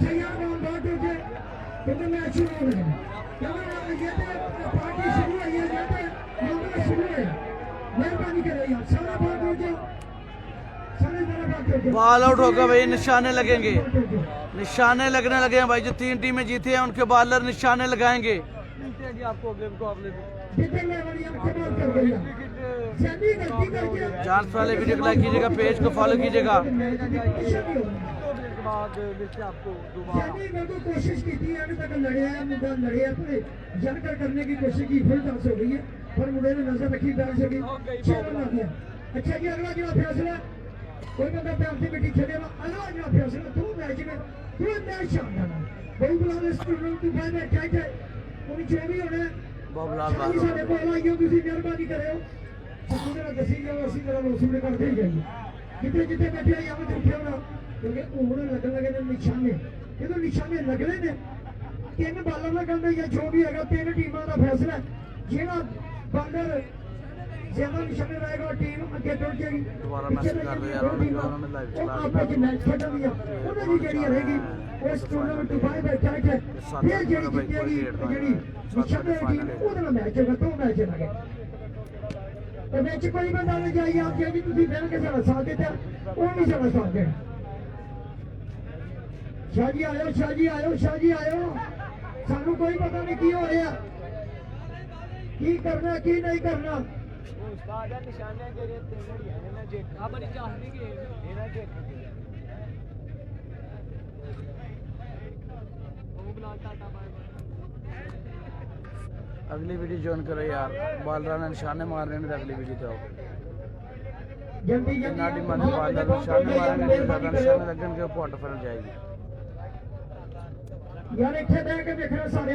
बॉल आउट होगा भाई। निशाने लगेंगे, निशाने लगने लगे हैं भाई। जो 3 टीमें जीती हैं उनके बॉलर निशाने लगाएंगे। आपको अगले मुकाबले में चांस वाले वीडियो को लाइक कीजिएगा, पेज को फॉलो कीजिएगा। आपको दोबारा कोशिश की थी अभी तक लड़े हैं मुद्दा लड़े हैं पूरे जनकर करने की कोशिश की फिर चांस हो गई है पर मुझे ने नजर रखी बैठ सकी 6 रन आ गया। अच्छा जी अगला जो फैसला कोई बंदा पेनल्टी मिट्टी खेलेगा। अगला जो फैसला 2 मैच में 2 मैच शानदार है। बहुत बड़ा टूर्नामेंट टू फाइव मैच है कोई जो भी होना बबलाल सारे को आइयो ਤੁਸੀਂ ਮਿਹਰਬਾਨੀ ਕਰਿਓ ਸਾਨੂੰ ਜਿਹੜਾ ਦੱਸੀ ਜਾਓ ਅਸੀਂ ਜਿਹੜਾ ਵਸੂਲ ਕਰਦੇ ਹੀ ਜਾਈਏ ਜਿੱਥੇ ਜਿੱਥੇ ਬੈਠੇ ਆ ਜਾਂ ਉੱਠੇ ਹੋਣਾ ਕਿਉਂਕਿ ਹੁਣ ਲੱਗਣ ਲੱਗੇ ਨੇ ਨਿਸ਼ਾਨੇ। ਜਦੋਂ ਨਿਸ਼ਾਨੇ ਲੱਗਣੇ ਨੇ 3 ਬਾਲਰ ਲੱਗਣਗੇ ਜਾਂ ਜੋ ਵੀ ਹੈਗਾ 3 ਟੀਮਾਂ ਦਾ ਫੈਸਲਾ ਜਿਹੜਾ ਬਾਲਰ ज्यादा निशाने रहेगा टीम अगे टुट जाएगी। दोबारा मैच कर दो यार, उन्होंने लाइव चला आपस में मैच खेल दिया उन्होंने जी जेडी रहेगी उस टूर्नामेंट टू फाइव मैच है फिर जेडी जीतेगी जेडी निशाने टीम ਉਹਦਾ मैच होगा 2 मैच लगे तो मैच कोई बंदा नहीं जाइए आप जी ਤੁਸੀਂ ਫਿਰ ਕੇ ਸਾਡਾ ਸਾਥ ਦਿੱਤਾ ਉਹ ਨਹੀਂ ਸਾਡਾ ਸਾਥ ਦੇਣਾ। शाह जी आयो शाह जी आयो शाह जी आयो ਸਾਨੂੰ ਕੋਈ ਪਤਾ ਨਹੀਂ ਕੀ ਹੋ ਰਿਹਾ ਕੀ करना की नहीं करना। निशाने के लिए अगली वीडियो ज्वाइन करो यार। बॉलर ने निशाने मारने में अगली वीडियो जाओ। जल्दी नाटी मारने बॉलर निशाने मारेंगे ज्यादा निशाने लगन के क्वार्टर फाइनल जाएगी। यार इतने बह के देखना सारे